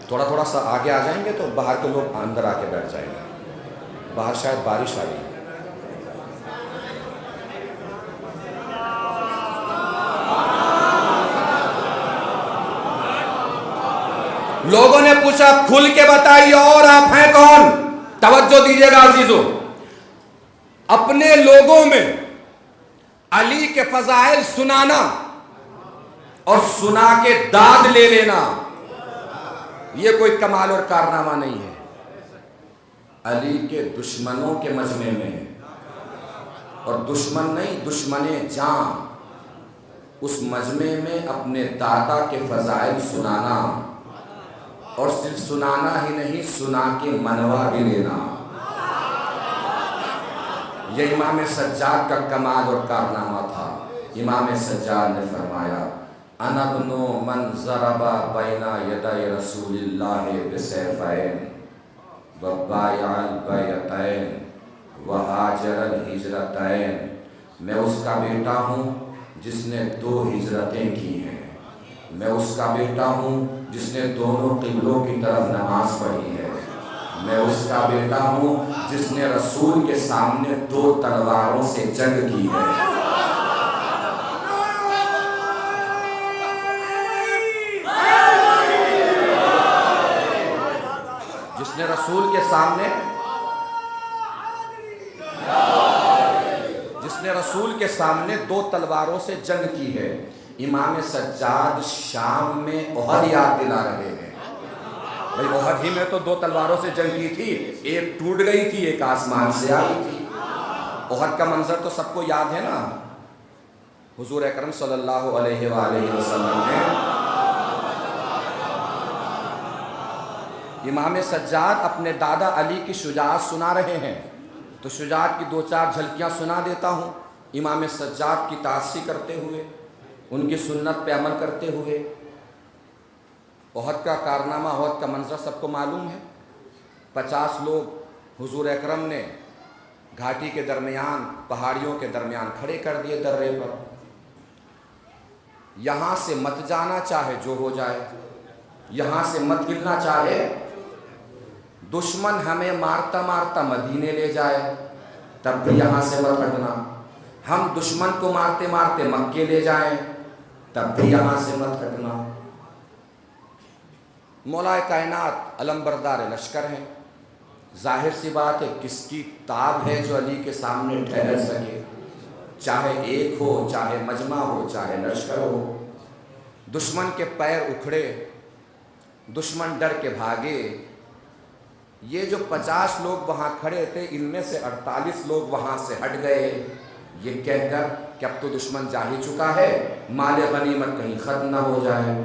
تھوڑا سا آگے آ جائیں گے تو باہر کے لوگ اندر آ کے بیٹھ جائیں گے. باہر شاید بارش آ رہی ہے. لوگوں نے پوچھا کھل کے بتائیے اور آپ ہیں کون. توجہ دیجیے گا عزیزو, اپنے لوگوں میں علی کے فضائل سنانا اور سنا کے داد لے لینا یہ کوئی کمال اور کارنامہ نہیں ہے. علی کے دشمنوں کے مجمع میں, اور دشمن نہیں دشمن جان, اس مجمع میں اپنے دادا کے فضائل سنانا, اور صرف سنانا ہی نہیں, سنا کے منوا بھی لینا. یہ امام سجاد کا کمال اور کارنامہ تھا. امام سجاد نے فرمایا انا ابن من ضرب بین یدی رسول اللہ بسیفین وبایع البیعتین وہاجر الہجرتین. میں اس کا بیٹا ہوں جس نے 2 ہجرتیں کی ہیں. میں اس کا بیٹا ہوں جس نے دونوں قبلوں کی طرف نماز پڑھی ہے. میں اس کا بیٹا ہوں جس نے رسول کے سامنے 2 تلواروں سے جنگ کی ہے. جس نے رسول کے سامنے رسول کے سامنے 2 تلواروں سے جنگ کی ہے. امام سجاد شام میں احد یاد دلا رہے ہیں. بھئی احد ہی میں تو 2 تلواروں سے جنگ کی تھی, ایک ٹوٹ گئی تھی, ایک آسمان سے آئی تھی. احد کا منظر تو سب کو یاد ہے نا. حضور اکرم صلی اللہ علیہ وآلہ وسلم نے امام سجاد اپنے دادا علی کی شجاعت سنا رہے ہیں, تو شجاعت کی 2-4 جھلکیاں سنا دیتا ہوں. امام سجاد کی تعصی کرتے ہوئے, ان کی سنت پہ عمل کرتے ہوئے. احد کا کارنامہ, احد کا منظر سب کو معلوم ہے. 50 لوگ حضور اکرم نے گھاٹی کے درمیان, پہاڑیوں کے درمیان کھڑے کر دیے درے پر. یہاں سے مت جانا, چاہے جو ہو جائے, یہاں سے مت ہلنا, چاہے دشمن ہمیں مارتا مارتا مدینے لے جائے, تب بھی یہاں سے مت ہٹنا. ہم دشمن کو مارتے مارتے مکے لے جائیں, تب بھی یہاں سے مت ہٹنا. مولا کائنات علم بردار لشکر ہیں. ظاہر سی بات ہے, کس کی تاب ہے جو علی کے سامنے ٹھہر سکے, چاہے ایک ہو, چاہے مجمع ہو, چاہے لشکر ہو. دشمن کے پیر اکھڑے, دشمن ڈر کے بھاگے. یہ جو 50 لوگ وہاں کھڑے تھے, ان میں سے 48 لوگ وہاں سے ہٹ گئے. یہ کہہ کر کہ اب تو دشمن جا ہی چکا ہے، مال غنیمت کہیں ختم نہ ہو جائے،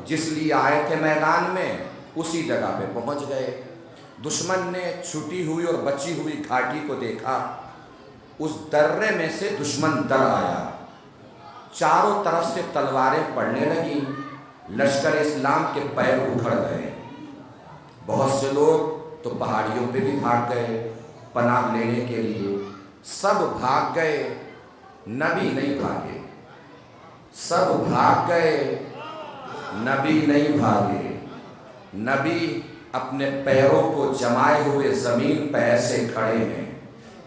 جس لیے آئے تھے میدان میں اسی جگہ پہ پہنچ گئے۔ دشمن نے چھٹی ہوئی اور بچی ہوئی گھاٹی کو دیکھا، اس درے میں سے دشمن در آیا، چاروں طرف سے تلواریں پڑنے لگیں، لشکر اسلام کے پیر اکھڑ گئے۔ بہت سے لوگ تو پہاڑیوں پہ بھی بھاگ گئے پناہ لینے کے لیے، سب بھاگ گئے، نبی نہیں بھاگے، سب بھاگ گئے، نبی نہیں بھاگے۔ نبی اپنے پیروں کو جمائے ہوئے زمین پہ ایسے کھڑے ہیں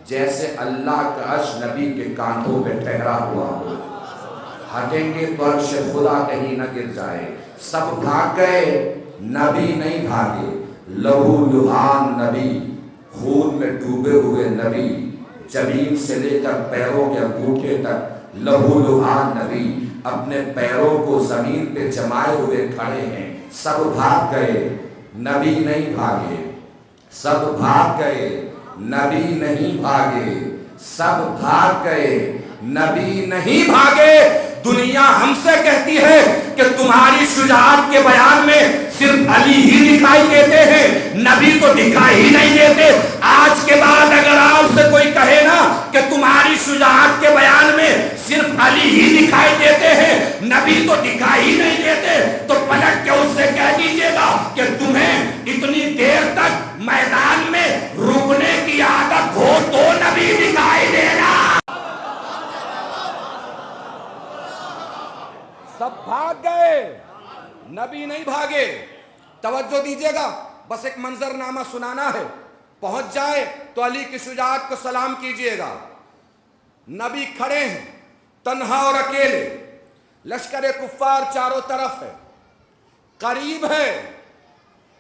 جیسے اللہ کا عرش نبی کے کاندھوں پہ ٹھہرا ہوا ہو، ہٹیں گے تو عرش خدا کہیں نہ گر جائے۔ سب بھاگ گئے، نبی نہیں بھاگے۔ لہو لہان نبی، خون میں ڈوبے ہوئے نبی، جبین سے لے کر پیروں کے انگوٹھے تک لہو لہان نبی اپنے پیروں کو زمین پہ جمائے ہوئے کھڑے ہیں۔ سب بھاگ گئے، نبی نہیں بھاگے، سب بھاگ گئے، نبی نہیں بھاگے، سب بھاگ گئے، نبی نہیں بھاگے۔ دنیا ہم سے کہتی ہے کہ تمہاری شجاعت کے بیان میں صرف علی ہی دکھائی دیتے ہیں، نبی تو دکھائی ہی نہیں دیتے۔ آج کے بعد اگر آپ سے کوئی کہے نا کہ تمہاری شجاعت کے بیان میں صرف علی ہی دکھائی دیتے ہیں، نبی تو دکھائی ہی نہیں دیتے، تو پلٹ کے اس سے کہہ دیجئے گا کہ تمہیں اتنی دیر تک میدان میں رکنے کی عادت ہو تو نبی دکھائی دینا۔ سب بھاگ گئے، نبی نہیں بھاگے۔ توجہ دیجئے گا، بس ایک منظر نامہ سنانا ہے، پہنچ جائے تو علی کی شجاعت کو سلام کیجئے گا۔ نبی کھڑے ہیں تنہا اور اکیلے، لشکر کفار چاروں طرف ہے، قریب ہے۔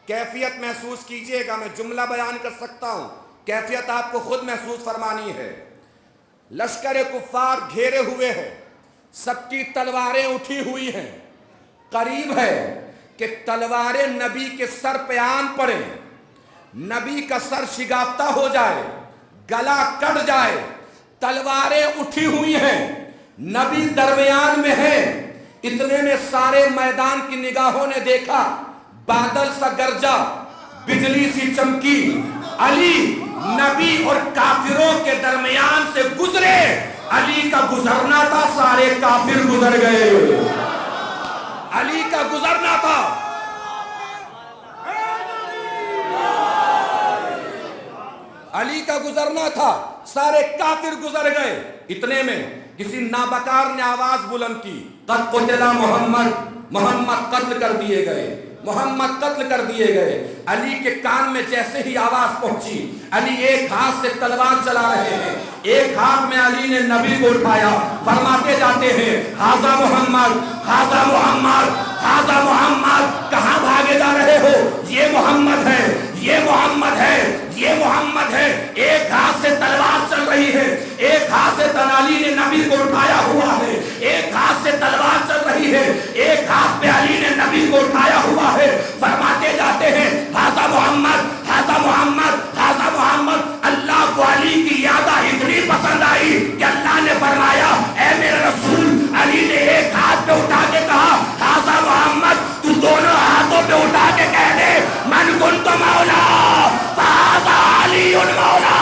کیفیت محسوس کیجئے گا، میں جملہ بیان کر سکتا ہوں، کیفیت آپ کو خود محسوس فرمانی ہے۔ لشکر کفار گھیرے ہوئے ہیں، سب کی تلواریں اٹھی ہوئی ہیں، قریب ہے کہ تلواریں نبی کے سر پہ آن پڑیں، نبی کا سر شگافتہ ہو جائے، گلا کٹ جائے۔ تلواریں اٹھی ہوئی ہیں، نبی درمیان میں ہے۔ اتنے میں سارے میدان کی نگاہوں نے دیکھا، بادل سا گرجا، بجلی سی چمکی، علی نبی اور کافروں کے درمیان سے گزرے۔ علی کا گزرنا تھا، سارے کافر گزر گئے۔ علی کا گزرنا تھا، علی کا گزرنا تھا، سارے کافر گزر گئے۔ اتنے میں کسی نابکار نے آواز بلند کی، قد قتل محمد، محمد قتل کر دیے گئے، محمد قتل کر دیے گئے۔ علی کے کان میں جیسے ہی آواز پہنچی، علی ایک ہاتھ سے تلوار چلا رہے ہیں، ایک ہاتھ میں علی نے نبی کو اٹھایا، فرماتے جاتے ہیں ھذا محمد، ھذا محمد، ھذا محمد۔ کہاں بھاگے جا رہے ہو؟ یہ محمد ہے، یہ محمد ہے، یہ محمد ہے۔ ایک ہاتھ سے تلوار چل رہی ہے، ایک ہاتھ سے علی نے نبی کو اٹھایا ہوا ہے، ایک ہاتھ سے تلوار چل رہی ہے، ایک ہاتھ پہ علی نے نبی کو اٹھایا ہوا ہے۔ فرماتے جاتے ہیں ھذا محمد، ھذا محمد، ھذا محمد۔ اللہ کو علی کی یادہ اتنی پسند آئی کہ اللہ نے فرمایا اے میرے رسول، علی نے ایک ہاتھ پہ اٹھا کے کہا ھذا محمد، تو دونوں ہاتھوں پہ اٹھا کے کہہ دے من کنت مولا فھذا علی مولا۔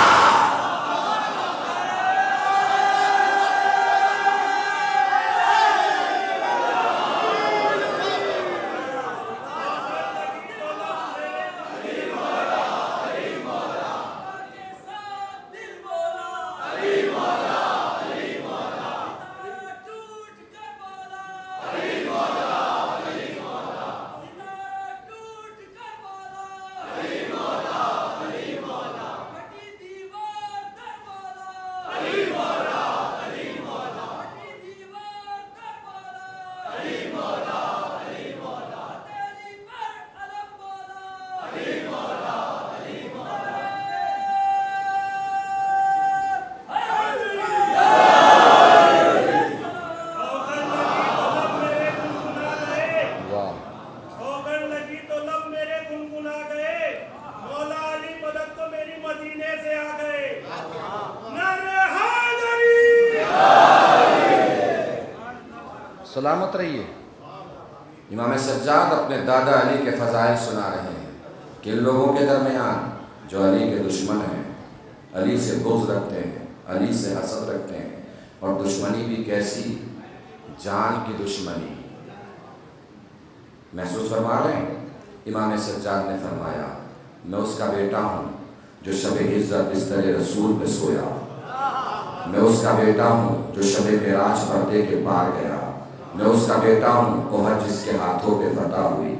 سلامت رہیے۔ امام سجاد اپنے دادا علی کے فضائل سنا رہے ہیں کہ ان لوگوں کے درمیان جو علی کے دشمن ہیں، علی سے بغض رکھتے ہیں، علی سے حسد رکھتے ہیں، اور دشمنی بھی کیسی، جان کی دشمنی، محسوس فرما رہے ہیں۔ امام سجاد نے فرمایا میں اس کا بیٹا ہوں جو شب ہجرت بستر رسول پہ سویا، میں اس کا بیٹا ہوں جو شب معراج پردے کے پار گیا، میں اس کا بیٹا ہوں احد جس کے ہاتھوں پہ فتح ہوئی،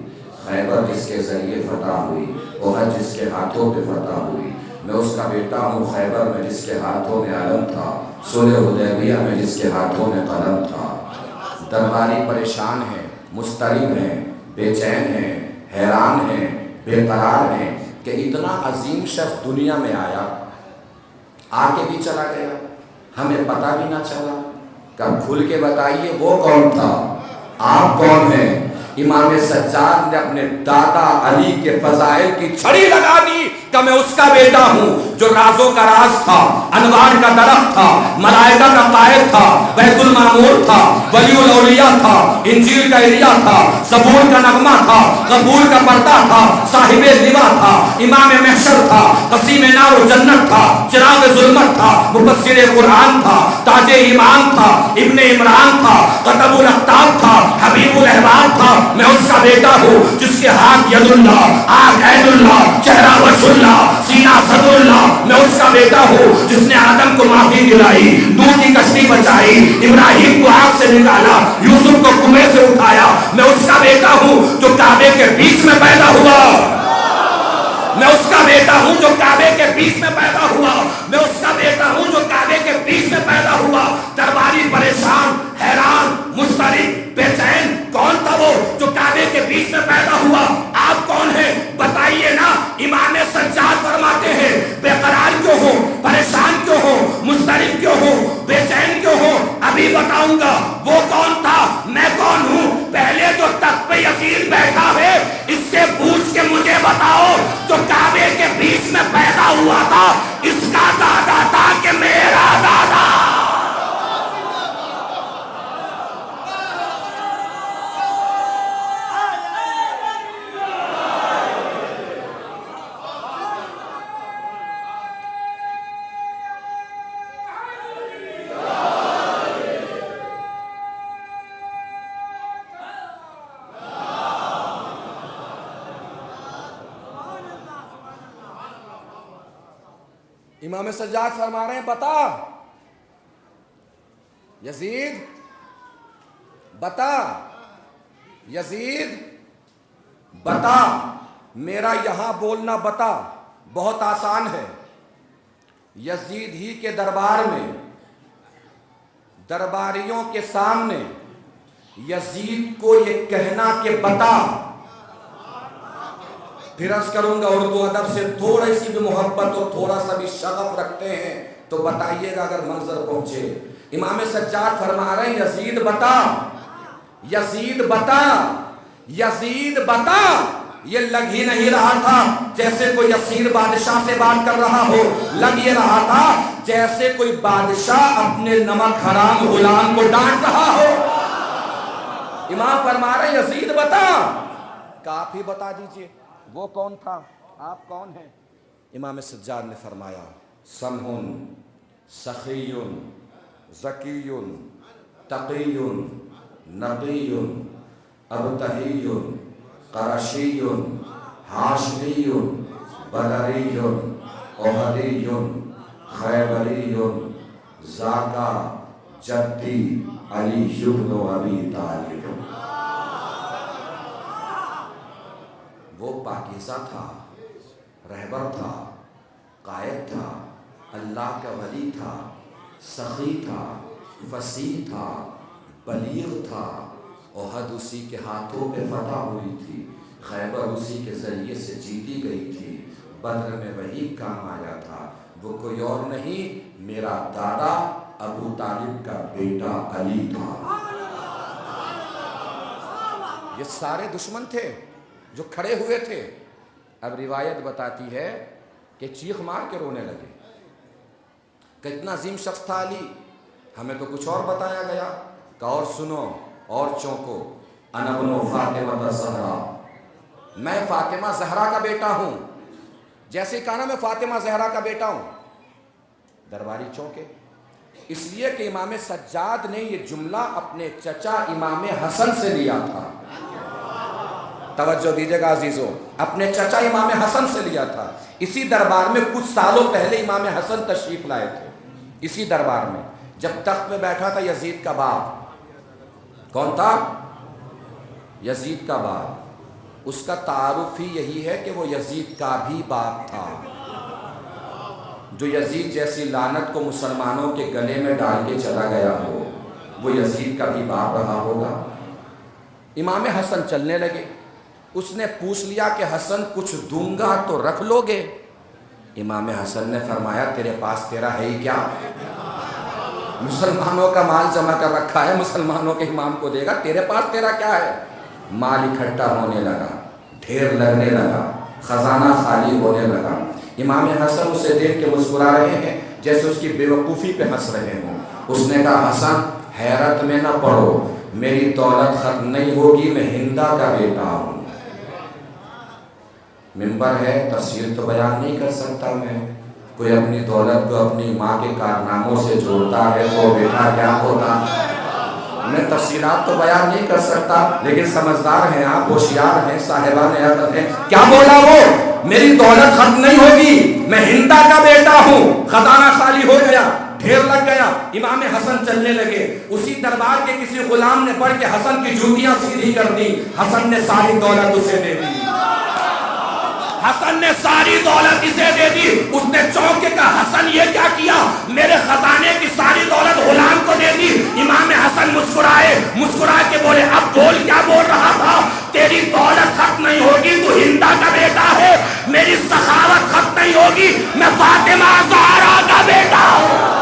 خیبر جس کے ذریعے فتح ہوئی، احد جس کے ہاتھوں پہ فتح ہوئی، میں اس کا بیٹا ہوں خیبر میں جس کے ہاتھوں میں علم تھا، صلح حدیبیہ میں جس کے ہاتھوں میں قلم تھا۔ درباری پریشان ہیں، مضطرب ہیں، بے چین ہیں، حیران ہیں، بے قرار ہیں کہ اتنا عظیم شخص دنیا میں آیا، آ کے بھی چلا گیا، ہمیں پتہ بھی نہ چلا۔ کب کھل کے بتائیے وہ کون تھا، آپ کون ہیں؟ امام سجاد نے اپنے دادا علی کے فضائل کی چھڑی لگا دی کہ میں اس کا بیٹا ہوں جو رازوں کا راز تھا، انوار کا درخت تھا، ملائکہ کا قائد تھا، بیت المعمور تھا، ولی الاولیاء تھا، انجیل کا ایریا تھا، زبور کا نغمہ تھا، قبول کا پردہ تھا، صاحب لوا تھا، امام محشر تھا، قسیم نار و جنت تھا، چراغ ظلمت تھا، مفسر قرآن تھا، تاج ایمان تھا، ابن عمران تھا، قطب الاقطاب تھا، حبیب الاحباب تھا۔ میں اس کا بیٹا ہوں جس کے ہاتھ ید اللہ، آنکھ عین اللہ، چہرہ وجہ اللہ، سینہ صدر اللہ۔ میں اس کا بیٹا ہوں جس نے آدم کو معافی دلائی، نوح کی کشتی بچائی، ابراہیم کو آگ سے نکالا، یوسف کو کنویں سے اٹھایا۔ میں اس کا بیٹا ہوں جو کعبے کے بیچ میں پیدا ہوا، میں اس کا بیٹا ہوں جو کعبے کے بیچ میں پیدا ہوا، میں اس کا بیٹا ہوں جو کعبے کے بیچ میں پیدا ہوا۔ درباری پریشان، حیران، مضطرب، بے چین، کون تھا وہ جو کعبے کے بیچ میں پیدا ہوا؟ آپ کون ہیں بتائیے نا۔ امام سجاد فرماتے ہیں بے قرار کیوں ہو، پریشان کیوں ہو، مضطرب کیوں ہو، بے چین کیوں ہو؟ ابھی بتاؤں گا وہ کون تھا، میں کون ہوں۔ پہلے جو تخت پہ یزید بیٹھا ہے اس سے پوچھ کے مجھے بتاؤ جو کعبے کے بیچ میں پیدا ہوا تھا اس کا دادا تھا کہ میرا دادا؟ امام سجاد فرما رہے ہیں بتا یزید، بتا یزید، بتا، میرا یہاں بولنا بتا بہت آسان ہے۔ یزید ہی کے دربار میں، درباریوں کے سامنے یزید کو یہ کہنا کہ بتا، پھر عرض کروں گا اردو ادب سے تھوڑی سی بھی محبت اور تھوڑا سا بھی شغف رکھتے ہیں تو بتائیے گا اگر منظر پہنچے۔ امام سجاد فرما رہے ہیں یزید بتا، یزید بتا، یزید بتا۔ یہ لگ ہی نہیں رہا تھا جیسے کوئی اسیر بادشاہ سے بات کر رہا ہو، لگ یہ رہا تھا جیسے کوئی بادشاہ اپنے نمک حرام غلام کو ڈانٹ رہا ہو۔ امام فرما رہے ہیں یزید بتا، کہ آپ ہی بتا دیجئے وہ کون تھا، آپ کون ہیں؟ امام سجاد نے فرمایا سمحن، سخی، ذکی، تقی، نقی، ابتہی، قرشی، ہاشمی، بدری، احدی، خیبری، ذاکا جدی علی بن ابی طالب۔ وہ پاکیزہ تھا، رہبر تھا، قائد تھا، اللہ کا ولی تھا، سخی تھا، فصیح تھا، بلیغ تھا۔ احد اسی کے ہاتھوں پہ فتح ہوئی تھی، خیبر اسی کے ذریعے سے جیتی گئی تھی، بدر میں وہی کام آیا تھا۔ وہ کوئی اور نہیں، میرا دادا ابو طالب کا بیٹا علی تھا۔ یہ سارے دشمن تھے جو کھڑے ہوئے تھے۔ اب روایت بتاتی ہے کہ چیخ مار کے رونے لگے۔ کتنا عظیم شخص تھا علی، ہمیں تو کچھ اور بتایا گیا کہ اور سنو اور چونکو، انا ابن فاطمہ الزہرا، میں فاطمہ زہرا کا بیٹا ہوں. جیسے کہا نا میں فاطمہ زہرا کا بیٹا ہوں، درباری چونکے، اس لیے کہ امام سجاد نے یہ جملہ اپنے چچا امام حسن سے لیا تھا. توجہ دیجیے گا عزیزوں، اپنے چچا امام حسن سے لیا تھا. اسی دربار میں کچھ سالوں پہلے امام حسن تشریف لائے تھے. اسی دربار میں جب تخت پہ بیٹھا تھا یزید کا باپ. کون تھا؟ یزید کا باپ. اس کا تعارف ہی یہی ہے کہ وہ یزید کا بھی باپ تھا. جو یزید جیسی لعنت کو مسلمانوں کے گلے میں ڈال کے چلا گیا ہو، وہ یزید کا بھی باپ رہا ہوگا. امام حسن چلنے لگے. اس نے پوچھ لیا کہ حسن کچھ دوں گا تو رکھ لو گے؟ امام حسن نے فرمایا تیرے پاس تیرا ہے ہی کیا؟ مسلمانوں کا مال جمع کر رکھا ہے، مسلمانوں کے امام کو دے گا، تیرے پاس تیرا کیا ہے؟ مال اکٹھا ہونے لگا، ڈھیر لگنے لگا، خزانہ خالی ہونے لگا. امام حسن اسے دیکھ کے مسکرا رہے ہیں جیسے اس کی بے وقوفی پہ ہنس رہے ہوں. اس نے کہا حسن حیرت میں نہ پڑو، میری دولت ختم نہیں ہوگی، میں ہندا کا بیٹا ہوں. منبر ہے، تفصیل تو بیان نہیں کر سکتا میں. کوئی اپنی دولت کو اپنی ماں کے کارناموں سے جوڑتا ہے تو بیٹا کیا ہوتا. میں تفصیلات تو بیان نہیں کر سکتا، لیکن سمجھدار ہیں آپ، ہوشیار ہیں، صاحبان عقل ہیں. کیا بولا وہ؟ میری دولت ختم نہیں ہوگی، میں ہندا کا بیٹا ہوں. خزانہ خالی ہو گیا، ڈھیر لگ گیا. امام حسن چلنے لگے. اسی دربار کے کسی غلام نے پڑھ کے حسن کی جوتیاں سیدھی کر دی. حسن نے ساری دولت اسے دے دی. حسن نے ساری دولت اسے دے دی. اس نے چونک کے کہا حسن یہ کیا کیا؟ میرے خزانے کی ساری دولت غلام کو دے دی. امام حسن مسکرائے، مسکرا کے بولے اب بول کیا بول رہا تھا؟ تیری دولت ختم نہیں ہوگی، تو ہندا کا بیٹا ہے. میری سخاوت ختم نہیں ہوگی، میں فاطمہ زہرا کا بیٹا ہوں.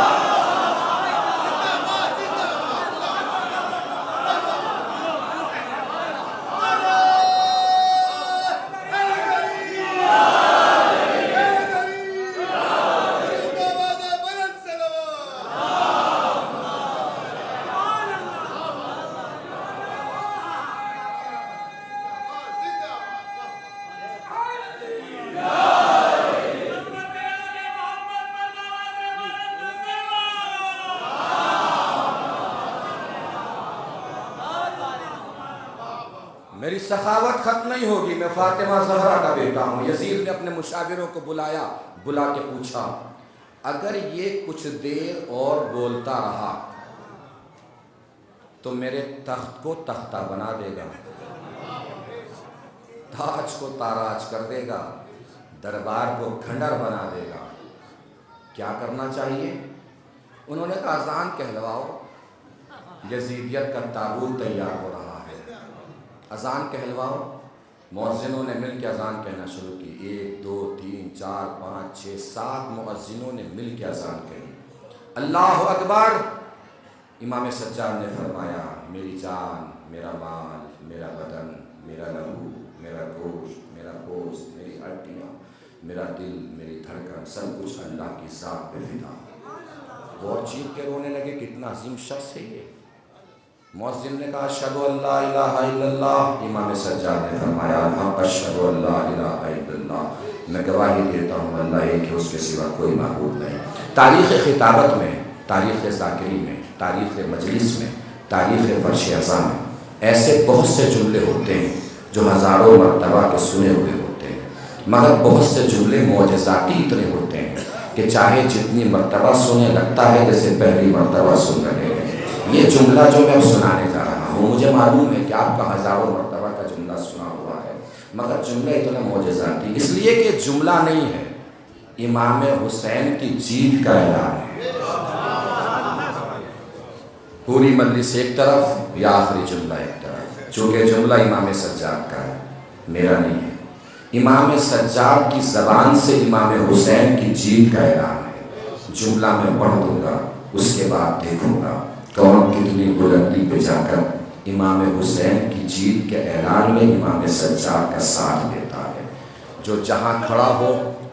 میری سخاوت ختم نہیں ہوگی، میں فاطمہ زہرا کا بیٹا ہوں. یزید نے اپنے مشاوروں کو بلایا، بلا کے پوچھا اگر یہ کچھ دیر اور بولتا رہا تو میرے تخت کو تختہ بنا دے گا، تاج کو تاراج کر دے گا، دربار کو کھنڈر بنا دے گا. کیا کرنا چاہیے؟ انہوں نے کہا اذان کہلواؤ، یزیدیت کا تابوت تیار ہو رہا ہے، اذان کہلواؤ. مؤذنوں نے مل کے اذان کہنا شروع کی. 1 2 3 4 5 6 7 مؤذنوں نے مل کے اذان کہی. اللہ اکبر. امام سجاد نے فرمایا میری جان، میرا مال، میرا بدن، میرا لہو، میرا گوشت، میرا گوشت، میری ہڈیاں، میرا دل، میری دھڑکن، سب کچھ اللہ کی ذات پہ فدا. اور چیخ کے رونے لگے. کتنا عظیم شخص ہے یہ. مؤذن نے کہا اشہدو ان لا الہ الا اللہ. امام سجاد نے فرمایا اشہدو ان لا الہ الا اللہ، میں گواہی دیتا ہوں اللہ ایک ہے، اس کے سوا کوئی معبود نہیں. تاریخ خطابت میں، تاریخ ذاکری میں، تاریخ مجلس میں، تاریخ فرش ازاں میں ایسے بہت سے جملے ہوتے ہیں جو ہزاروں مرتبہ کے سنے ہوئے ہوتے ہیں، مگر بہت سے جملے معجزاتی اتنے ہوتے ہیں کہ چاہے جتنی مرتبہ سنے لگتا ہے جیسے پہلی مرتبہ سن رہے ہیں. یہ جملہ جو میں سنانے جا رہا ہوں، مجھے معلوم ہے کہ آپ کا ہزاروں مرتبہ کا جملہ سنا ہوا ہے، مگر جملہ اتنا معجزاتی اس لیے کہ جملہ نہیں ہے، امام حسین کی جیت کا اعلان ہے. پوری مجلس ایک طرف یا آخری جملہ ایک طرف، چونکہ جملہ امام سجاد کا ہے، میرا نہیں ہے. امام سجاد کی زبان سے امام حسین کی جیت کا اعلان ہے. جملہ میں پڑھ دوں گا، اس کے بعد دیکھوں گا کون کتنی بلندی پہ جا کر امام حسین کی جیت کے اعلان میں امام سجاد کا ساتھ دیتا ہے. جو جہاں کھڑا ہو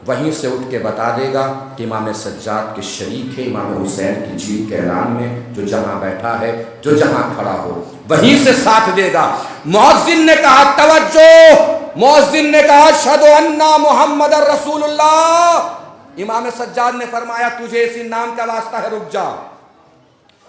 وہیں سے اٹھ کے بتا دے گا کہ امام سجاد کے شریک ہے امام حسین کی جیت کے اعلان میں، جو جہاں بیٹھا ہے، جو جہاں کھڑا ہو وہیں سے ساتھ دے گا۔ مؤذن نے کہا توجہ، مؤذن نے کہا اشہد ان محمد رسول اللہ۔ امام سجاد نے فرمایا تجھے اسی نام کا واسطہ ہے، رک جا،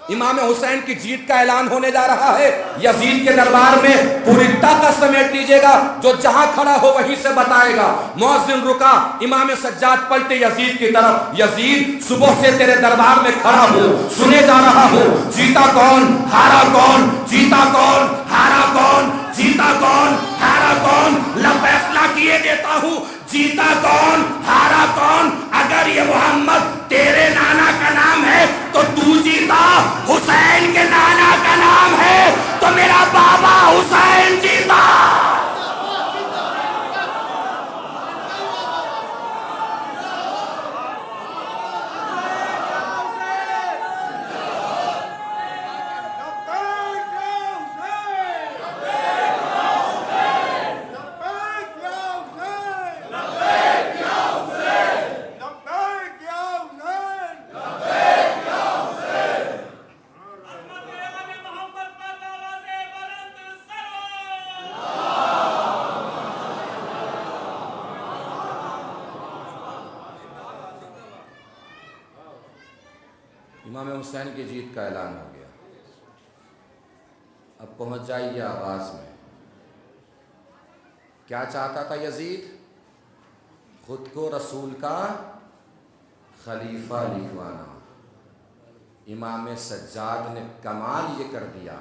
امام حسین کی جیت کا اعلان ہونے جا رہا ہے، یزید کے دربار میں پوری طاقت سمیٹ لیجئے گا، جو جہاں کھڑا ہو وہیں سے بتائے گا۔ مؤذن رکا، امام سجاد پلٹے یزید کی طرف، یزید صبح سے تیرے دربار میں کھڑا ہوں، سنے جا رہا ہوں، جیتا کون ہارا کون، جیتا کون ہارا کون، جیتا کون ہارا کون، فیصلہ کیے دیتا ہوں، جیتا کون ہارا کون۔ اگر یہ محمد تیرے نانا کا نام ہے تو تو جیتا، حسین کے نانا کا نام ہے تو میرا بابا حسین جیتا۔ امام حسین کی جیت کا اعلان ہو گیا۔ اب پہنچ جائیے آغاز میں۔ کیا چاہتا تھا یزید؟ خود کو رسول کا خلیفہ لکھوانا۔ امام سجاد نے کمال یہ کر دیا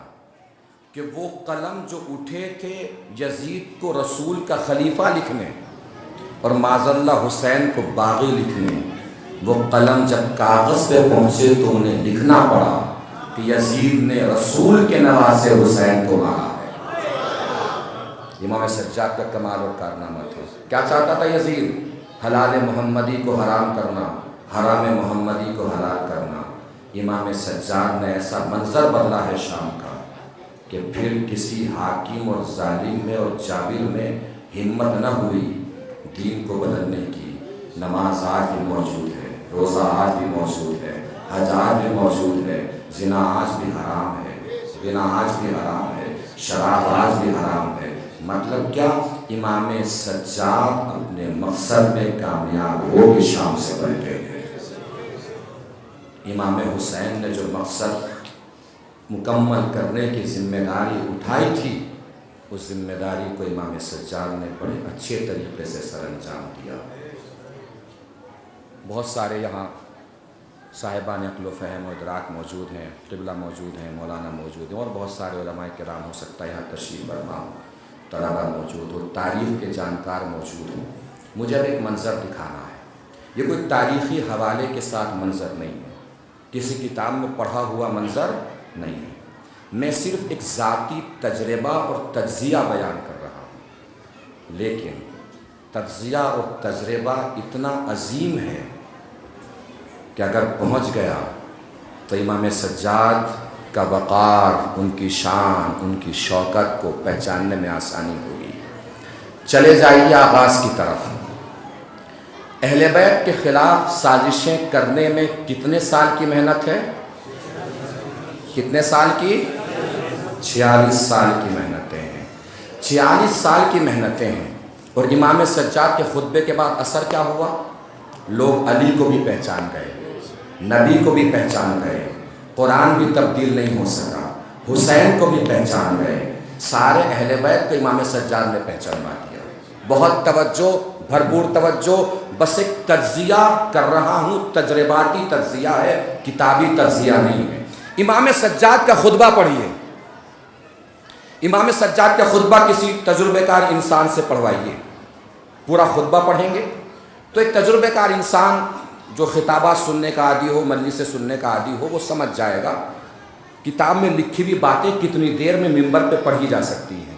کہ وہ قلم جو اٹھے تھے یزید کو رسول کا خلیفہ لکھنے اور معاذ اللہ حسین کو باغی لکھنے، وہ قلم جب کاغذ پہ پہنچے تو انہیں لکھنا پڑا کہ یزید نے رسول کے نواسے حسین کو مارا ہے۔ امام سجاد کا کمال اور کارنامہ تھا۔ کیا چاہتا تھا یزید؟ حلال محمدی کو حرام کرنا، حرام محمدی کو حلال کرنا۔ امام سجاد نے ایسا منظر بدلا ہے شام کا کہ پھر کسی حاکم اور ظالم میں اور جابر میں ہمت نہ ہوئی دین کو بدلنے کی۔ نماز آج بھی موجود ہے، روزہ آج بھی موجود ہے، حج آج بھی موجود ہے، زنا آج بھی حرام ہے، غنا آج بھی حرام ہے، شراب آج بھی حرام ہے۔ مطلب کیا؟ امام سجاد اپنے مقصد میں کامیاب ہو کے شام سے پلٹے ہیں۔ امام حسین نے جو مقصد مکمل کرنے کی ذمہ داری اٹھائی تھی، اس ذمہ داری کو امام سجاد نے بڑے اچھے طریقے سے سر انجام دیا۔ بہت سارے یہاں صاحبان عقل و فہم و ادراک موجود ہیں، قبلہ موجود ہیں، مولانا موجود ہیں، اور بہت سارے علماء کرام ہو سکتا ہے یہاں تشریف فرما ہو، طلبہ موجود ہو، تاریخ کے جانکار موجود ہوں۔ مجھے اب ایک منظر دکھانا ہے۔ یہ کوئی تاریخی حوالے کے ساتھ منظر نہیں ہے، کسی کتاب میں پڑھا ہوا منظر نہیں ہے، میں صرف ایک ذاتی تجربہ اور تجزیہ بیان کر رہا ہوں، لیکن تجزیہ اور تجربہ اتنا عظیم ہے کہ اگر پہنچ گیا تو امام سجاد کا وقار، ان کی شان، ان کی شوکت کو پہچاننے میں آسانی ہوگی۔ چلے جائیے آغاز کی طرف۔ اہل بیت کے خلاف سازشیں کرنے میں کتنے سال کی محنت ہے؟ کتنے سال کی؟ 46 سال کی محنتیں ہیں۔ 46 سال کی محنتیں ہیں، اور امام سجاد کے خطبے کے بعد اثر کیا ہوا؟ لوگ علی کو بھی پہچان گئے، نبی کو بھی پہچان گئے، قرآن بھی تبدیل نہیں ہو سکا، حسین کو بھی پہچان گئے، سارے اہل بیت کو امام سجاد نے پہچانوا دیا۔ بہت توجہ، بھرپور توجہ، بس ایک تجزیہ کر رہا ہوں، تجرباتی تجزیہ ہے، کتابی تجزیہ نہیں ہے۔ امام سجاد کا خطبہ پڑھیے، امام سجاد کا خطبہ کسی تجربے کار انسان سے پڑھوائیے۔ پورا خطبہ پڑھیں گے تو ایک تجربے کار انسان جو خطابات سننے کا عادی ہو، مجلس سے سننے کا عادی ہو، وہ سمجھ جائے گا کتاب میں لکھی ہوئی باتیں کتنی دیر میں منبر پہ پڑھی جا سکتی ہیں۔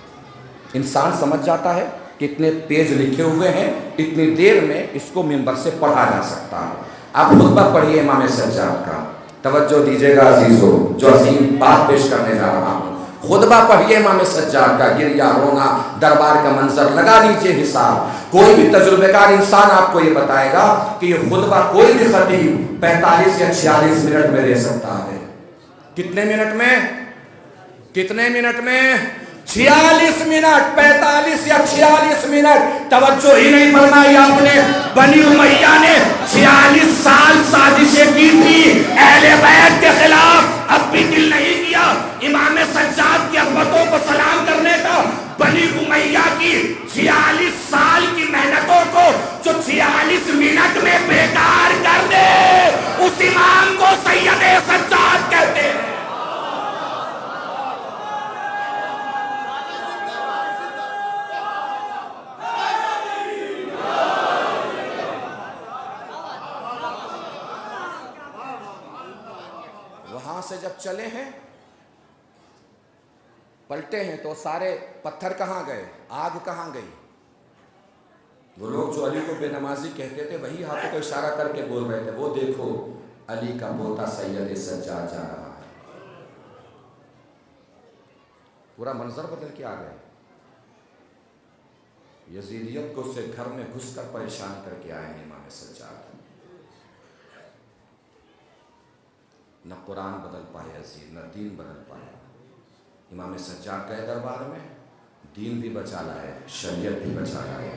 انسان سمجھ جاتا ہے کہ اتنے پیج لکھے ہوئے ہیں، اتنی دیر میں اس کو منبر سے پڑھا جا سکتا ہے۔ آپ خطبہ پڑھیے امام سجاد کا، توجہ دیجیے گا عزیزو، جو عظیم بات پیش کرنے جا رہا ہوں۔ خطبہ پڑھیے امام سجاد کا، گریا رونا دربار کا منظر، لگا لیجیے حساب۔ کوئی بھی تجربہ کار انسان آپ کو یہ بتائے گا کہ یہ خطبہ کوئی بھی خطیب 45 یا 46 منٹ میں دے سکتا ہے۔ کتنے منٹ میں؟ کتنے منٹ میں؟ 46 منٹ، 45 یا 46 منٹ۔ توجہ ہی نہیں فرمائی آپ نے۔ بنی امیہ نے 46 سال سازشیں کی تھی اہل بیت کے خلاف، اب بھی دل نہیں کیا امام سجاد کی عظمتوں کو سلام کرنے کا۔ بنی امیہ کی 46 سال کی محنتوں کو جو 46 منٹ میں بیکار کر دے، اس امام کو سید سجاد کہتے ہیں۔ وہاں سے جب چلے ہیں، پلٹے ہیں، تو سارے پتھر کہاں گئے؟ آگ کہاں گئی؟ وہ لوگ جو علی کو بے نمازی کہتے تھے وہی ہاتھوں کو اشارہ کر کے بول رہے تھے، وہ دیکھو علی کا پوتا سید سجاد جا رہا ہے۔ پورا منظر بدل کے آ گئے۔ یزیدیت کو اسے گھر میں گھس کر پریشان کر کے آئے ہیں امام سجاد۔ نہ قرآن بدل پائے یزید، نہ دین بدل پایا۔ امام سجاد کا دربار میں دین بھی بچا لائے، شریعت بھی بچا لائے۔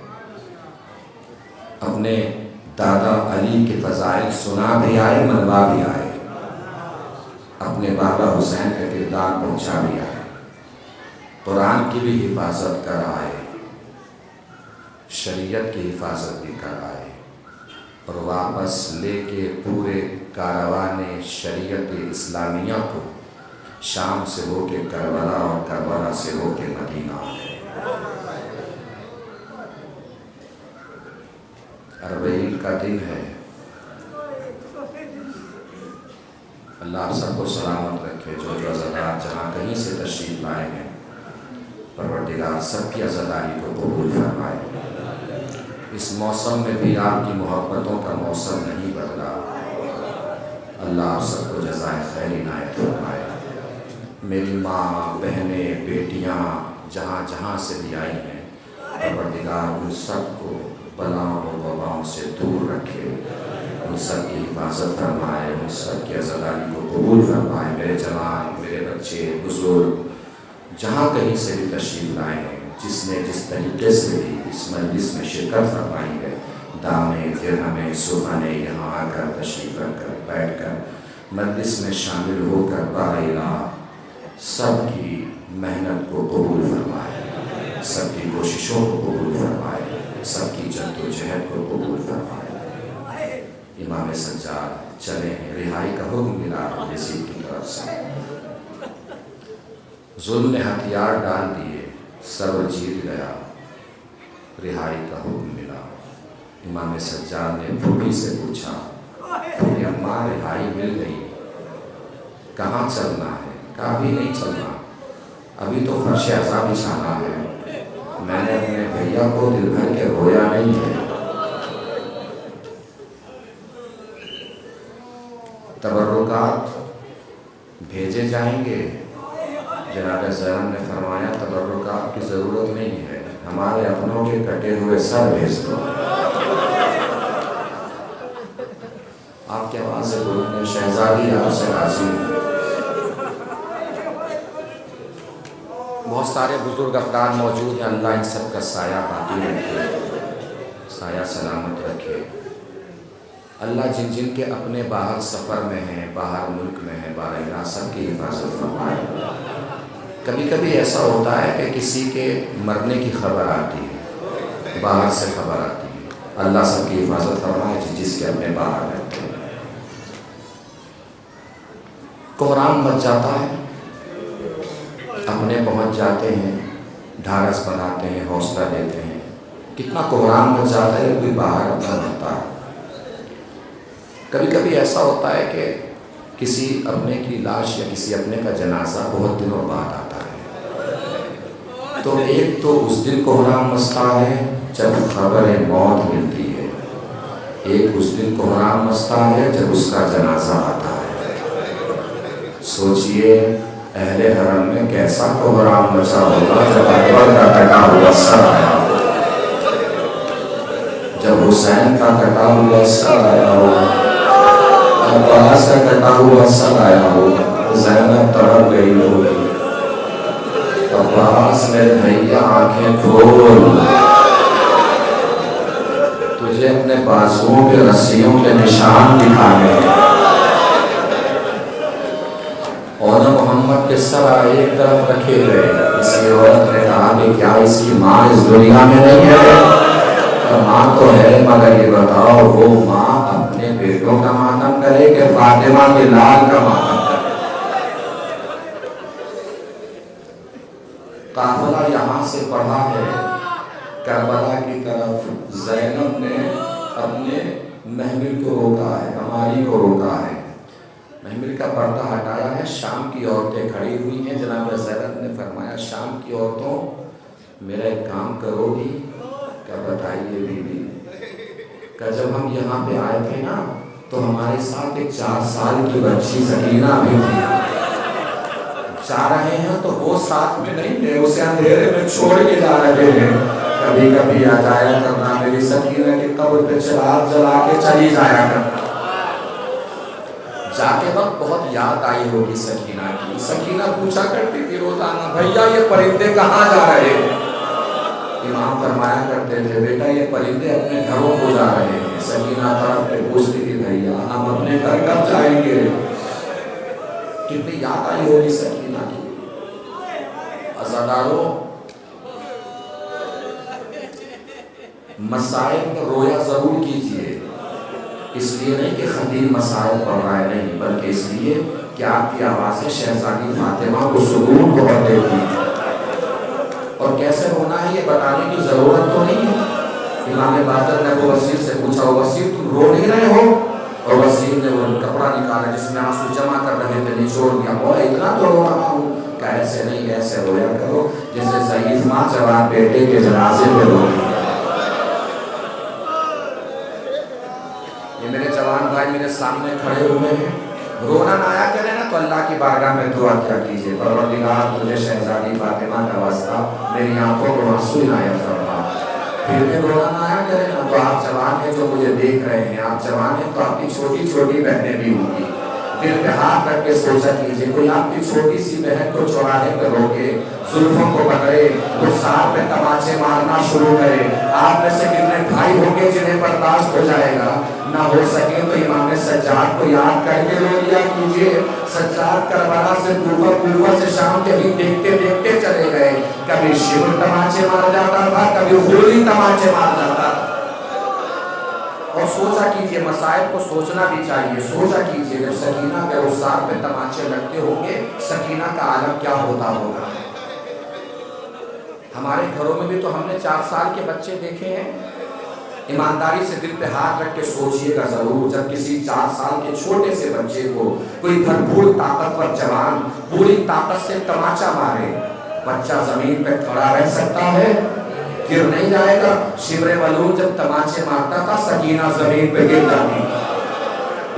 اپنے دادا علی کے فضائل سنا بھی آئے، منوا بھی آئے۔ اپنے بابا حسین کا کردار پہنچا بھی آئے۔ قرآن کی بھی حفاظت کر آئے، شریعت کی حفاظت بھی کر آئے، اور واپس لے کے پورے کاروان شریعت اسلامیہ کو شام سے ہو کے کربلا اور کربلا سے ہو کے مدینہ آئے۔ اربعین کا دن ہے۔ اللہ آپ سب کو سلامت رکھے۔ جو جو عزادار جہاں کہیں سے تشریف لائے ہیں، پروردگار سب کی عزاداری کو قبول فرمائے۔ اس موسم میں بھی آپ کی محبتوں کا موسم نہیں بدلا۔ اللہ آپ سب کو جزائے خیر عنایت فرمائے۔ میری ماں، بہنیں، بیٹیاں جہاں جہاں سے بھی آئی ہیں، پروردگار ان سب کو بلاؤں و وباؤں سے دور رکھے، ان سب کی حفاظت فرمائے، ان سب کی عزاداری کو قبول فرمائے۔ میرے جوان، میرے بچے، بزرگ جہاں کہیں سے بھی تشریف لائے ہیں، جس نے جس طریقے سے بھی اس مجلس میں شرکت فرمائی ہے، دامے درہمیں سبحانے یہاں آ کر تشریف رکھ کر بیٹھ کر مجلس میں شامل ہو کر باہلا سب کی محنت کو قبول فرمائے، سب کی کوششوں کو قبول فرمائے، سب کی جد و جہد کو قبول فرمائے۔ امام سجاد چلے ہیں، رہائی کا حکم ملا یزید کی طرف سے۔ ظلم نے ہتھیار ڈال دیے، صبر جیت گیا، رہائی کا حکم ملا۔ امام سجاد نے پھوپھی سے پوچھا، پھوپھی اماں رہائی مل گئی، کہاں چلنا ہے؟ کہا بھی نہیں چلنا، ابھی تو فرش عزا بچھانا ہے۔ میں نے اپنے بھیا کو دل بھر کے رویا نہیں ہے۔ تبرکات بھیجے جائیں گے۔ جناب زینب نے فرمایا تبرکات کی ضرورت نہیں ہے، ہمارے اپنوں کے کٹے ہوئے سر بھیج دو۔ آپ کے آواز سے بولنے شہزادی آپ سے راضی ہوں۔ بہت سارے بزرگ افراد موجود ہیں، اللہ ان سب کا سایہ باقی رکھے، سایہ سلامت رکھے۔ اللہ جن جن کے اپنے باہر سفر میں ہیں، باہر ملک میں ہیں، بارگاہ سب کی حفاظت فرمائے۔ کبھی کبھی ایسا ہوتا ہے کہ کسی کے مرنے کی خبر آتی ہے، باہر سے خبر آتی ہے، اللہ سب کی حفاظت فرمائے جس کے اپنے باہر رہتے ہیں۔ کوہرام مچ جاتا ہے، اپنے پہنچ جاتے ہیں، ڈھارس بناتے ہیں، حوصلہ دیتے ہیں۔ کتنا کوہرام مچ جاتا ہے، کوئی باہر اپنا ہوتا ہے۔ کبھی کبھی ایسا ہوتا ہے کہ کسی اپنے کی لاش یا کسی اپنے کا جنازہ بہت دنوں بعد آتا ہے، تو ایک تو اس دن کوہرام مچتا ہے جب خبر موت ملتی ہے، ایک اس دن کوہرام مچتا ہے جب اس کا جنازہ آتا ہے۔ سوچئے اہل حرم میں کیسا پروگرام بچا ہوگا جب اکبر کا کٹا ہوا سر آیا ہو، جب حسین کا کٹا ہوا سر آیا ہو، عباس کا کٹا ہوا سر آیا ہو، زینب تڑپ گئی ہوگی، عباس میرے بھیا آنکھیں کھول، تجھے اپنے بازوؤں کے رسیوں کے نشان دکھانے ہیں۔ اور محمد کے سر ایک طرف رکھے گئے، اس کی عورت نے کہا کہ کیا اس کی ماں اس دنیا میں نہیں ہے؟ ماں تو ہے، مگر یہ بتاؤ وہ ماں اپنے بیٹوں کا ماتم کرے کہ فاطمہ کے لال کا ماتم کرے؟ قافلہ یہاں سے پڑھا ہے کربلا کی طرف، زینب نے اپنے محمل کو روکا ہے، ہماری کو روکا ہے، محمل کا پردہ ہٹایا ہے، شام کی عورتیں کھڑی ہوئی ہیں۔ جناب زینب نے فرمایا شام کی عورتوں میرا ایک کام کرو گی؟ کیا بتائیے بی بی؟ کہ جب ہم یہاں پہ آئے تھے نا تو ہمارے ساتھ ایک 4 سال کی بچی سکینہ بھی تھی، جا رہے ہیں تو وہ ساتھ میں نہیں ہے، اسے اندھیرے میں چھوڑ کے جا رہے ہیں، کبھی کبھی آ جایا کرنا میری سکینہ کی قبر پہ چراغ جلا کے چلی جایا کرنا۔ جاتے وقت بہت یاد آئی ہوگی سکینہ کی، سکینہ پوچھا کرتی تھی روزانہ بھیا یہ پرندے کہاں جا رہے ہیں؟ امام فرمایا کرتے تھے بیٹا یہ پرندے اپنے گھروں کو جا رہے ہیں۔ سکینہ طرف پہ پوچھتی تھی بھیا ہم اپنے گھر کب جائیں گے؟ کتنی یاد آئی ہوگی سکینہ کی۔ عزاداروں مسائل میں رویا ضرور کیجئے، اس لیے نہیں کہ خطیب مسائل پڑھ رہا ہے، نہیں، بلکہ اس لیے کہ آپ کی آوازیں شہزادی فاطمہ کو سکون بہت دیتی ہے۔ اور کیسے رونا ہے یہ بتانے کی ضرورت تو نہیں ہے۔ امام باقر نے ابو وسیع سے پوچھا وسیع تم رو نہیں رہے ہو؟ اور وسیع نے وہ کپڑا نکالا جس میں آنسو جمع کر رہے تھے، نچوڑ دیا، مولا اتنا تو رو رہا ہوں۔ کہ ایسے نہیں، ایسے رویا کرو جیسے ضعیف ماں جوان بیٹے کے جنازے پہ روتی ہے۔ یہ میرے جوان بھائی میرے سامنے کھڑے ہوئے ہیں، رونا نہ آیا کرے نا تو اللہ کی بارگاہ میں دعا کیا کیجئے پروردگار تجھے شہزادی فاطمہ کا واسطہ میری آنکھوں کو آنسو عنایت فرما۔ پھر بھی رونا نہ آیا کرے نا تو آپ جوان ہیں جو مجھے دیکھ رہے ہیں، آپ جوان ہیں تو آپ کی چھوٹی چھوٹی بہنیں بھی ہوں گی، دل پہ ہاتھ رکھ کے سوچا کیجئے کوئی آپ کی چھوٹی سی بہن کو چوراہے پہ روکے، زلفوں کو پکڑے، وہ ساتھ میں تماچے مارنا شروع کرے، آپ میں سے کتنے بھائی ہوں گے جنہیں برداشت ہو جائے گا؟ نہ ہو سکے تو امام سجاد کو یاد کر کے رو لیا کیجئے۔ سجاد کربلا سے کوفہ، کوفہ سے شام کے بھی دیکھتے دیکھتے چلے گئے، کبھی شبر تماچے مار جاتا تھا، کبھی خولی تماچے مار جاتا تھا۔ اور سوچا کیجئے مسائل کو سوچنا بھی چاہیے، سوچا کیجئے جب سکینہ کے رخسار پہ تماچے لگتے ہوں گے سکینہ کا عالم کیا ہوتا ہوگا۔ ہمارے گھروں میں بھی تو ہم نے 4 سال کے بچے دیکھے ہیں، ایمانداری سے دل پہ ہاتھ رکھ کے سوچئے گا ضرور جب کسی 4 سال کے چھوٹے سے بچے کو کوئی بھرپور طاقتور جوان پوری طاقت سے تماچا مارے، بچہ زمین پہ کھڑا رہ سکتا ہے؟ گر نہیں جائے گا؟ شبر ملعون جب تماچے مارتا تھا سکینہ زمین پہ گر جاتی،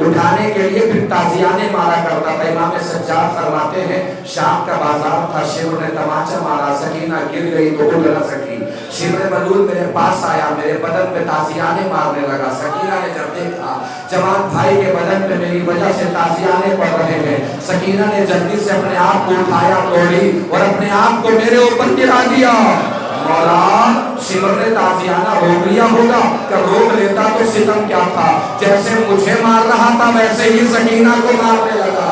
اٹھانے کے لیے پھر تازیانے مارا کرتا تھا۔ امام سجاد فرماتے ہیں شام کا بازار تھا، شبر نے تماچا مارا، سکینہ گر گئی تو اٹھ نہ سکی، شبر ملعون میرے پاس آیا، میرے بدن پہ تازیانے مارنے لگا۔ سکینہ نے جب دیکھا جوان بھائی کے بدن پہ میری وجہ سے تازیانے پڑ رہے ہیں، سکینہ نے جلدی سے اپنے آپ کو اٹھایا، توڑی اور اپنے آپ کو میرے اوپر گرا دیا۔ مولا شبر نے تازیانہ روک لیا ہوگا، کہ روک لیتا تو ستم کیا تھا، جیسے مجھے مار رہا تھا ویسے ہی سکینہ کو مارنے لگا۔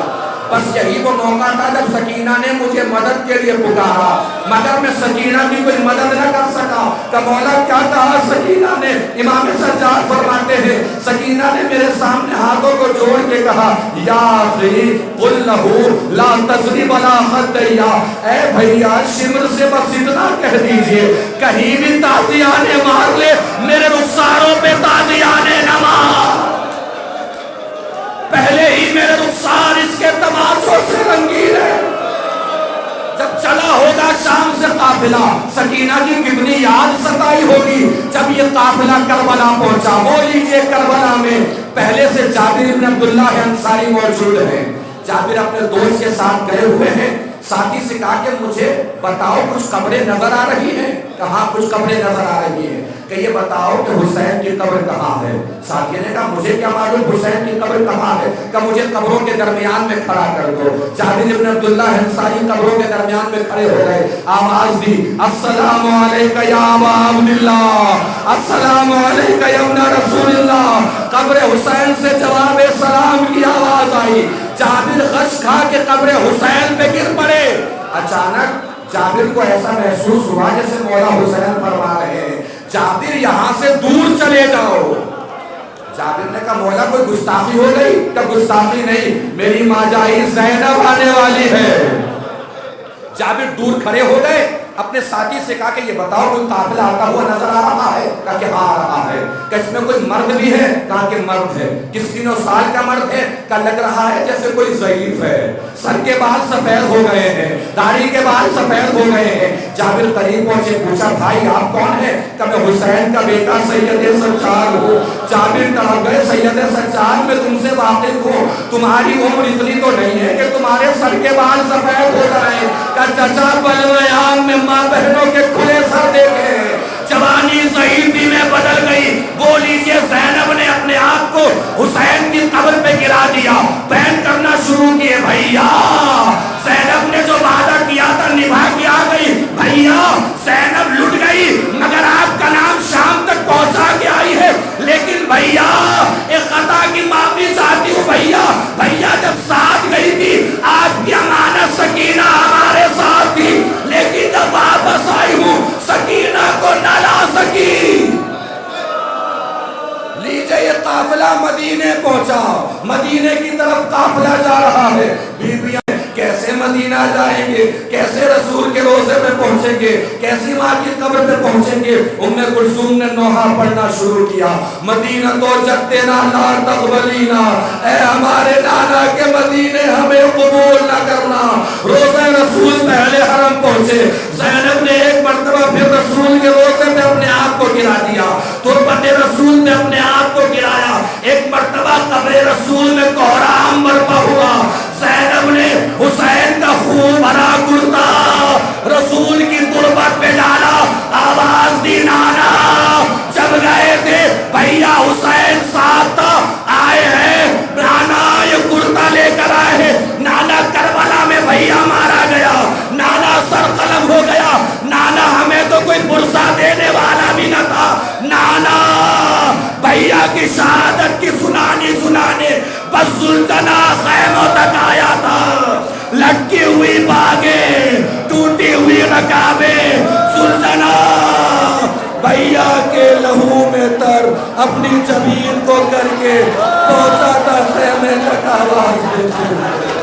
بس یہی وہ موقع تھا جب سکینہ نے مجھے مدد کے لیے پکارا، مگر میں سکینہ کی کوئی مدد نہ کر سکا۔ کہ مولا کیا کہا سکینہ نے؟ امام سجاد فرماتے ہیں سکینہ نے میرے سامنے ہاتھوں کو جوڑ کے کہا یا اخی قل لہو لا تضرب ولا خدیا، اے بھیا شمر سے بس اتنا کہہ دیجئے کہیں بھی تازیانے مار لے میرے رخساروں پہ تازیانے نہ مار، پہلے ہی میرے رخسار اس کے تماشوں سے رنگین ہے۔ جب چلا ہوگا شام سے قافلہ، سکینہ کی کتنی یاد ستائی ہوگی جب یہ قافلہ کربلا پہنچا۔ وہ لیجئے کربلا میں پہلے سے جابر بن عبداللہ انصاری موجود ہیں، جابر اپنے دوست کے ساتھ گئے ہوئے ہیں، ساتھی سے کہا کہ مجھے بتاؤ کچھ قبریں نظر آ رہی ہیں؟ کہاں کچھ قبریں نظر آ رہی ہیں، کہ یہ بتاؤ کہ حسین کی قبر کہاں ہے؟ ساتھی نے کہا مجھے کیا معلوم حسین کی قبر کہاں ہے، کہ مجھے قبروں کے درمیان میں کھڑا کر دو۔ جابر بن عبداللہ انصاری قبروں کے درمیان میں کھڑے ہو گئے، آواز دی السلام علیکہ یا ابا عبداللہ، السلام علیکہ یا ابن رسول اللہ۔ قبر حسین سے جواب سلام کی آواز آئی، جابر غش کھا کے قبر حسین پہ گر پڑے۔ اچانک جابر کو ایسا محسوس ہوا جیسے مولا حسین فرما رہے ہیں جابر یہاں سے دور چلے جاؤ۔ جابر نے کہا مولا کوئی گستاخی ہو گئی؟ کہ گستاخی نہیں، میری ماں جائی زینب آنے والی ہے۔ جابر دور کھڑے ہو گئے، اپنے ساتھی سے کہا کہ یہ بتاؤ کوئی قافلہ آتا ہوا نظر آ رہا ہے؟ کہا کہ ہاں آ رہا ہے۔ کہ اس میں کوئی مرد بھی ہے؟ کہا کہ مرد ہے۔ کس سن و سال کا مرد ہے؟ کہ لگ رہا ہے جیسے کوئی ضعیف ہے، سر کے بال سفید ہو گئے ہیں، داڑھی کے بال سفید ہو گئے ہیں۔ جابر قریب پہنچے، پوچھا بھائی آپ کون ہیں؟ کہ میں حسین کا بیٹا سید سجاد ہوں۔ جابر تڑپ گئے، سید سجاد میں تم سے واقف ہوں، تمہاری عمر اتنی تو نہیں ہے کہ تمہارے سر کے بال سفید ہو جائیں۔ کہ چچا بلویان میں ماں بہنوں کے کھلے سر دیکھے، جوانی ضعیفی میں بدل گئی۔ وہ لیجئے زینب نے اپنے آپ کو حسین کی قبر پہ گرا دیا، بین کرنا شروع کیے بھیا زینب نے جو وعدہ کیا تھا نبھا کے آ گئی، بھیا زینب لٹ گئی مگر آپ کا نام شام تک پہنچا کے آئی ہے، لیکن بھیا ایک خطا کی معافی چاہتی ہوں بھیا۔ بھیا جب ساتھ گئی تھی آپ کی امانت سکینہ ہمارے ساتھ تھی، لیکن جب واپس آئی ہوں سکینہ کو نہ لا سکی۔ لیجئے یہ قافلہ مدینے پہنچا، مدینے کی طرف قافلہ جا رہا ہے۔ بیویاں کیسے مدینہ جائیں گے، کیسے رسول کے روضے پہ پہنچیں گے، کیسی ماں کی قبر پہ پہنچیں گے؟ ام کلثوم نے نوحہ پڑھنا شروع کیا، مدینہ تو جدنا لا تقبلینا، اے ہمارے نانا کے مدینے ہمیں قبول نہ کرنا۔ روضہ رسول پہلے حرم پہنچے، زینب نے ایک مرتبہ پھر رسول کے روضے پہ اپنے آپ کو گرا دیا، تربت رسول نے اپنے آپ کو گرایا۔ ایک مرتبہ قبر رسول میں کوہرام برپا ہوا، زینب نے حسین کا خون بھرا کرتا رسول کی تربت پہ ڈالا، آواز دی نانا۔ جب گئے تھے بھیا حسین ساتھ آئے ہیں، نانا یہ کرتا لے کر آئے ہیں، نانا کربلا میں بھیا مارا گیا، نانا سر قلم ہو گیا، نانا ہمیں تو کوئی پرسہ دینے والا بھی نہ تھا، نانا بھیا کی شہادت کی سنانے بس زلجنا خیموں تک آیا تھا، لٹکی ہوئی باغیں، ٹوٹی ہوئی رکابیں، زلجنا بھیا کے لہو میں تر اپنی جبین کو کر کے پہنچا تھا خیمے تک آواز دیتے۔